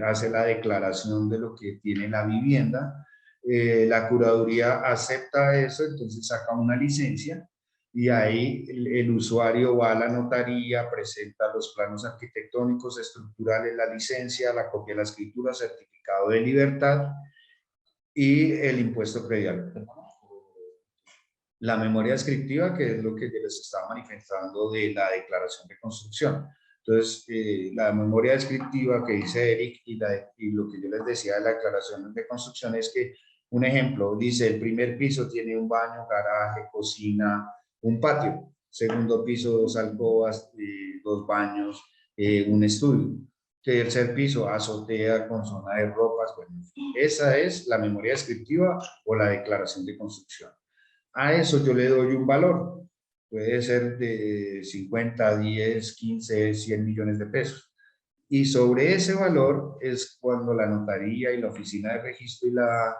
hace la declaración de lo que tiene la vivienda, la curaduría acepta eso, entonces saca una licencia y ahí el usuario va a la notaría, presenta los planos arquitectónicos, estructurales, la licencia, la copia de la escritura, certificado de libertad y el impuesto predial. La memoria descriptiva, que es lo que yo les estaba manifestando de la declaración de construcción. Entonces, la memoria descriptiva que dice Eric y lo que yo les decía de la declaración de construcción es que, un ejemplo, dice el primer piso tiene un baño, garaje, cocina, un patio. Segundo piso, 2 alcobas, 2 baños, un estudio. Tercer piso, azotea con zona de ropas. Bueno, esa es la memoria descriptiva o la declaración de construcción. A eso yo le doy un valor. Puede ser de 50, 10, 15, 100 millones de pesos. Y sobre ese valor es cuando la notaría y la oficina de registro y la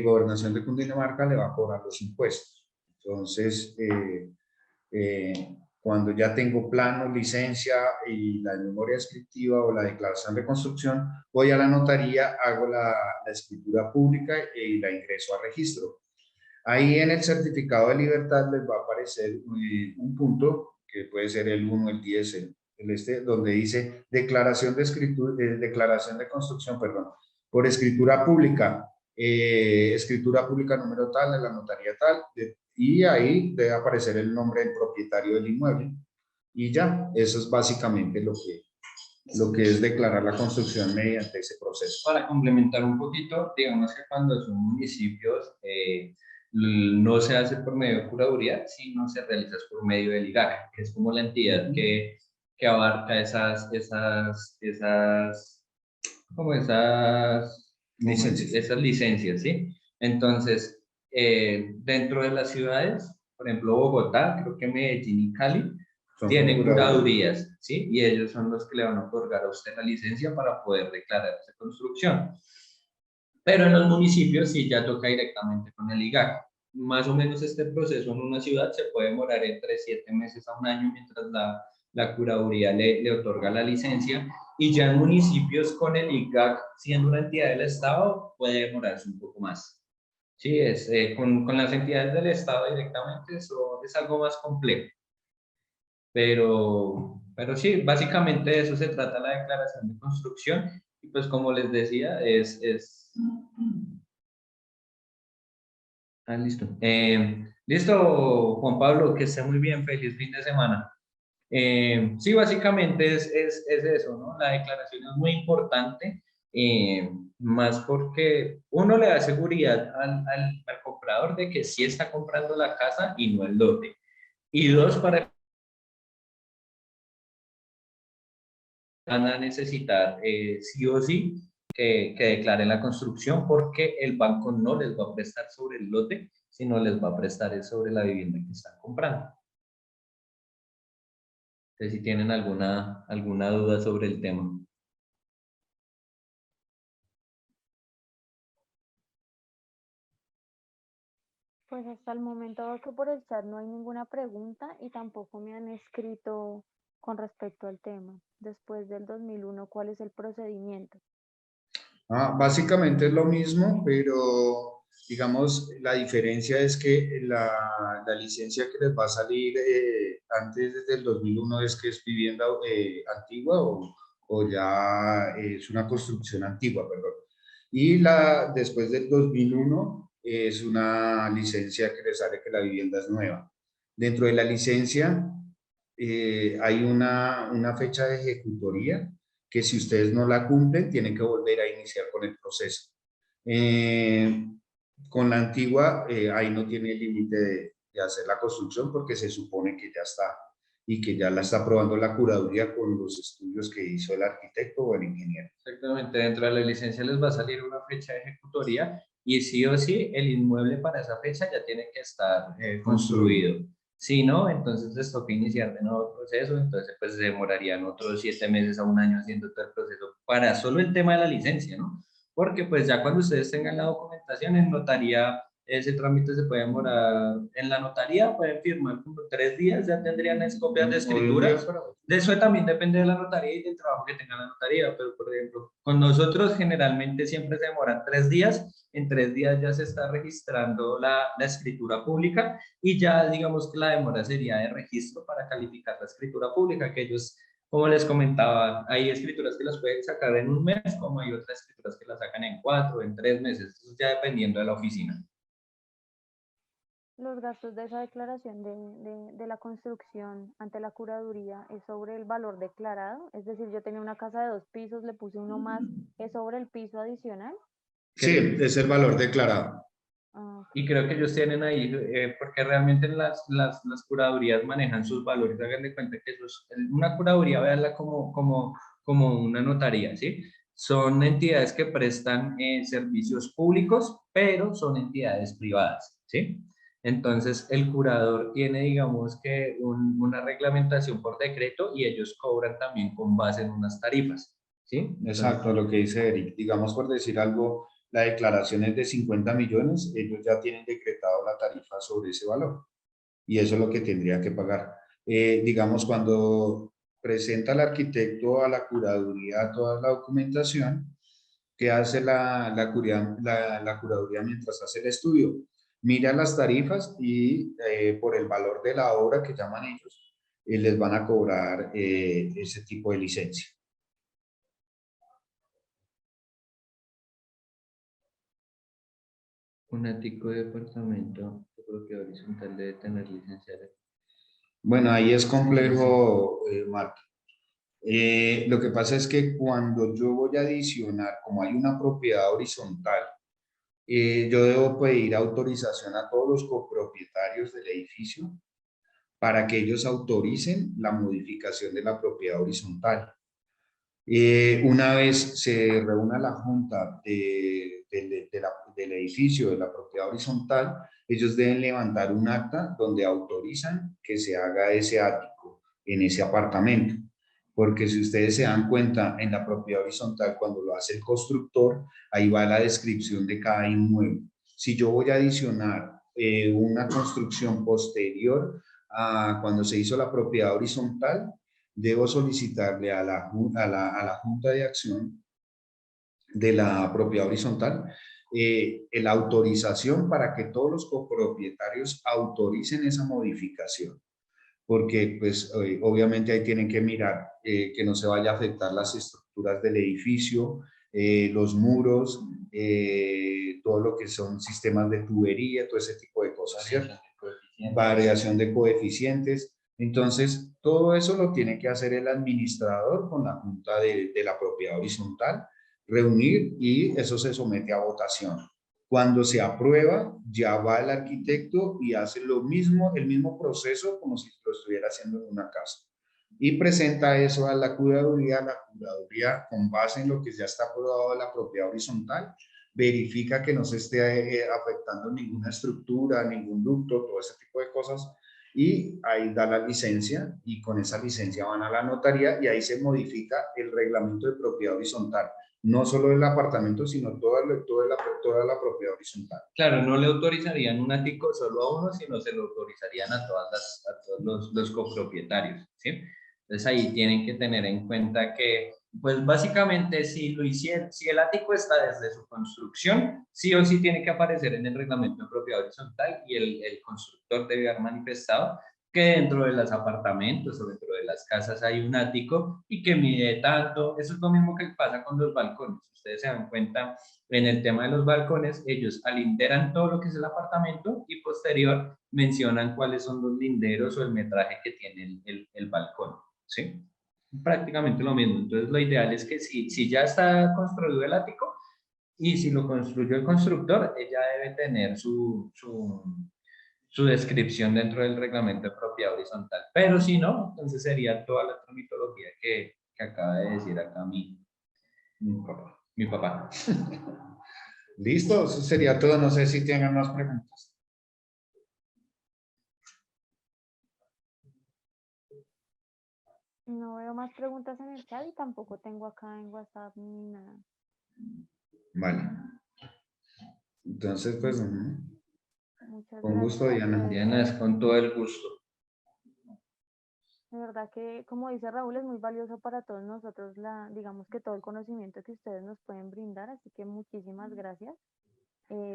gobernación de Cundinamarca le va a cobrar los impuestos. Entonces, cuando ya tengo plano, licencia y la memoria descriptiva o la declaración de construcción, voy a la notaría, hago la escritura pública y la ingreso a registro. Ahí en el certificado de libertad les va a aparecer un punto que puede ser el 1, el 10, donde dice declaración de escritura, declaración de construcción, perdón, por escritura pública número tal de la notaría tal, y ahí debe aparecer el nombre del propietario del inmueble. Y ya, eso es básicamente lo que es declarar la construcción mediante ese proceso. Para complementar un poquito, digamos que cuando son municipios, no se hace por medio de curaduría, sino se realiza por medio del IGAC, que es como la entidad que abarca esas licencias, ¿sí? Entonces, dentro de las ciudades, por ejemplo, Bogotá, creo que Medellín y Cali, tienen curadurías, ¿sí? Y ellos son los que le van a otorgar a usted la licencia para poder declarar esa construcción. Pero en los municipios sí ya toca directamente con el IGAC. Más o menos este proceso en una ciudad se puede demorar entre 7 meses a un año mientras la curaduría le otorga la licencia, y ya en municipios con el IGAC siendo una entidad del Estado puede demorarse un poco más. Sí, con las entidades del Estado directamente eso es algo más complejo. Pero sí, básicamente de eso se trata la declaración de construcción, y pues como les decía, listo. Listo, Juan Pablo, que esté muy bien, feliz fin de semana. Sí, básicamente es eso, ¿no? La declaración es muy importante, más porque uno le da seguridad al comprador de que sí está comprando la casa y no el lote. Y dos, para van a necesitar sí o sí que declaren la construcción, porque el banco no les va a prestar sobre el lote, sino les va a prestar sobre la vivienda que están comprando. Entonces, si tienen alguna duda sobre el tema. Pues hasta el momento veo que por el chat no hay ninguna pregunta y tampoco me han escrito con respecto al tema. Después del 2001, ¿cuál es el procedimiento? Básicamente es lo mismo, pero digamos, la diferencia es que la licencia que les va a salir antes del 2001 es que es vivienda antigua o ya es una construcción antigua, perdón. Y después del 2001 es una licencia que les sale que la vivienda es nueva. Dentro de la licencia hay una fecha de ejecutoria que si ustedes no la cumplen, tienen que volver a iniciar con el proceso. Con la antigua, ahí no tiene límite de hacer la construcción porque se supone que ya está y que ya la está aprobando la curaduría con los estudios que hizo el arquitecto o el ingeniero. Exactamente, dentro de la licencia les va a salir una fecha de ejecutoria, y sí o sí el inmueble para esa fecha ya tiene que estar construido. Si no, entonces les toca iniciar de nuevo el proceso, entonces pues se demorarían otros 7 meses a un año haciendo todo el proceso para solo el tema de la licencia, ¿no? Porque pues ya cuando ustedes tengan la documentación en notaría, ese trámite se puede demorar. En la notaría pueden firmar como 3 días, ya tendrían las copias de escritura. De eso también depende de la notaría y del trabajo que tenga la notaría, pero por ejemplo, con nosotros generalmente siempre se demoran 3 días, en 3 días ya se está registrando la escritura pública, y ya digamos que la demora sería de registro para calificar la escritura pública, que ellos, como les comentaba, hay escrituras que las pueden sacar en un mes, como hay otras escrituras que las sacan en 4, en 3 meses, eso ya dependiendo de la oficina. Los gastos de esa declaración de la construcción ante la curaduría es sobre el valor declarado, es decir, yo tenía una casa de 2 pisos, le puse uno más, ¿es sobre el piso adicional? Sí, es el valor declarado. Y creo que ellos tienen ahí, porque realmente las curadurías manejan sus valores. Hagan de cuenta que eso es una curaduría, véanla como una notaría, ¿sí? Son entidades que prestan servicios públicos, pero son entidades privadas, ¿sí? Entonces, el curador tiene, digamos que, una reglamentación por decreto, y ellos cobran también con base en unas tarifas, ¿sí? Entonces, exacto, lo que dice Eric. Digamos, por decir algo, la declaración es de 50 millones, ellos ya tienen decretado la tarifa sobre ese valor. Y eso es lo que tendría que pagar. Digamos, cuando presenta el arquitecto a la curaduría toda la documentación, ¿qué hace la curaduría mientras hace el estudio? mira las tarifas y por el valor de la obra que llaman ellos, les van a cobrar ese tipo de licencia. Un ático de departamento, yo creo que horizontal debe tener licencia. Bueno, ahí es complejo, Marco. Lo que pasa es que cuando yo voy a adicionar, como hay una propiedad horizontal, yo debo pedir autorización a todos los copropietarios del edificio para que ellos autoricen la modificación de la propiedad horizontal. Una vez se reúna la junta del edificio, de la propiedad horizontal, ellos deben levantar un acta donde autorizan que se haga ese ático en ese apartamento. Porque si ustedes se dan cuenta, en la propiedad horizontal, cuando lo hace el constructor, ahí va la descripción de cada inmueble. Si yo voy a adicionar una construcción posterior a cuando se hizo la propiedad horizontal, debo solicitarle a la Junta de Acción de la propiedad horizontal la autorización para que todos los copropietarios autoricen esa modificación. Porque pues obviamente ahí tienen que mirar que no se vaya a afectar las estructuras del edificio, los muros, todo lo que son sistemas de tubería, todo ese tipo de cosas, ¿cierto? Variación de coeficientes. Entonces, todo eso lo tiene que hacer el administrador con la junta de la propiedad horizontal, reunir y eso se somete a votación. Cuando se aprueba, ya va el arquitecto y hace lo mismo, el mismo proceso como si lo estuviera haciendo en una casa. Y presenta eso a la curaduría con base en lo que ya está aprobado de la propiedad horizontal, verifica que no se esté afectando ninguna estructura, ningún ducto, todo ese tipo de cosas, y ahí da la licencia y con esa licencia van a la notaría y ahí se modifica el reglamento de propiedad horizontal. No solo el apartamento, sino toda la propiedad horizontal. Claro, no le autorizarían un ático solo a uno, sino se lo autorizarían a todos los copropietarios, ¿sí? Entonces ahí tienen que tener en cuenta que, pues básicamente si lo hicieron, si el ático está desde su construcción, sí o sí tiene que aparecer en el reglamento de propiedad horizontal y el constructor debe haber manifestado que dentro de los apartamentos o dentro de las casas hay un ático y que mide tanto. Eso es lo mismo que pasa con los balcones. Ustedes se dan cuenta, en el tema de los balcones, ellos alinderan todo lo que es el apartamento y posterior mencionan cuáles son los linderos o el metraje que tiene el balcón, ¿sí? Prácticamente lo mismo. Entonces, lo ideal es que si ya está construido el ático y si lo construyó el constructor, ella debe tener su descripción dentro del reglamento de propiedad horizontal. Pero si no, entonces sería toda la tramitología que acaba de decir acá mi papá. Listo, eso sería todo. No sé si tengan más preguntas. No veo más preguntas en el chat y tampoco tengo acá en WhatsApp ni nada. Vale. Entonces, pues, Muchas con gracias gusto, a Diana. ustedes. Diana, es con todo el gusto. De verdad que, como dice Raúl, es muy valioso para todos nosotros, digamos que todo el conocimiento que ustedes nos pueden brindar, así que muchísimas gracias.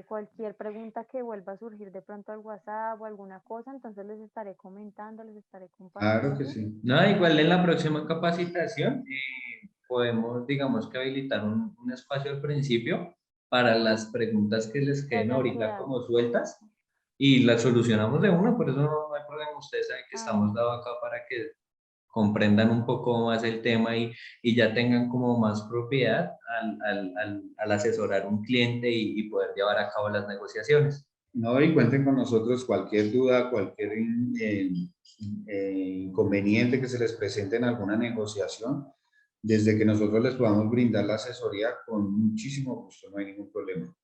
Cualquier pregunta que vuelva a surgir de pronto al WhatsApp o alguna cosa, entonces les estaré comentando, les estaré Claro que compartiendo. sí. No, igual en la próxima capacitación podemos, digamos que habilitar un espacio al principio para las preguntas que les Que queden hayan ahorita quedado. como sueltas y las solucionamos de una, por eso no hay problema. Ustedes saben que estamos Ay, dados acá para que comprendan un poco más el tema y ya tengan como más propiedad al asesorar un cliente y poder llevar a cabo las negociaciones. No, y cuenten con nosotros cualquier duda, cualquier inconveniente que se les presente en alguna negociación, desde que nosotros les podamos brindar la asesoría con muchísimo gusto, no hay ningún problema.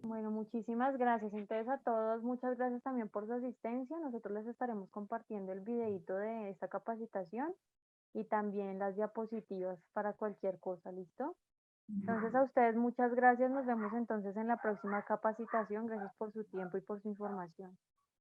bueno, muchísimas gracias. Entonces a todos, muchas gracias también por su asistencia. Nosotros les estaremos compartiendo el videito de esta capacitación y también las diapositivas para cualquier cosa, ¿listo? Entonces a ustedes muchas gracias. Nos vemos entonces en la próxima capacitación. Gracias por su tiempo y por su información.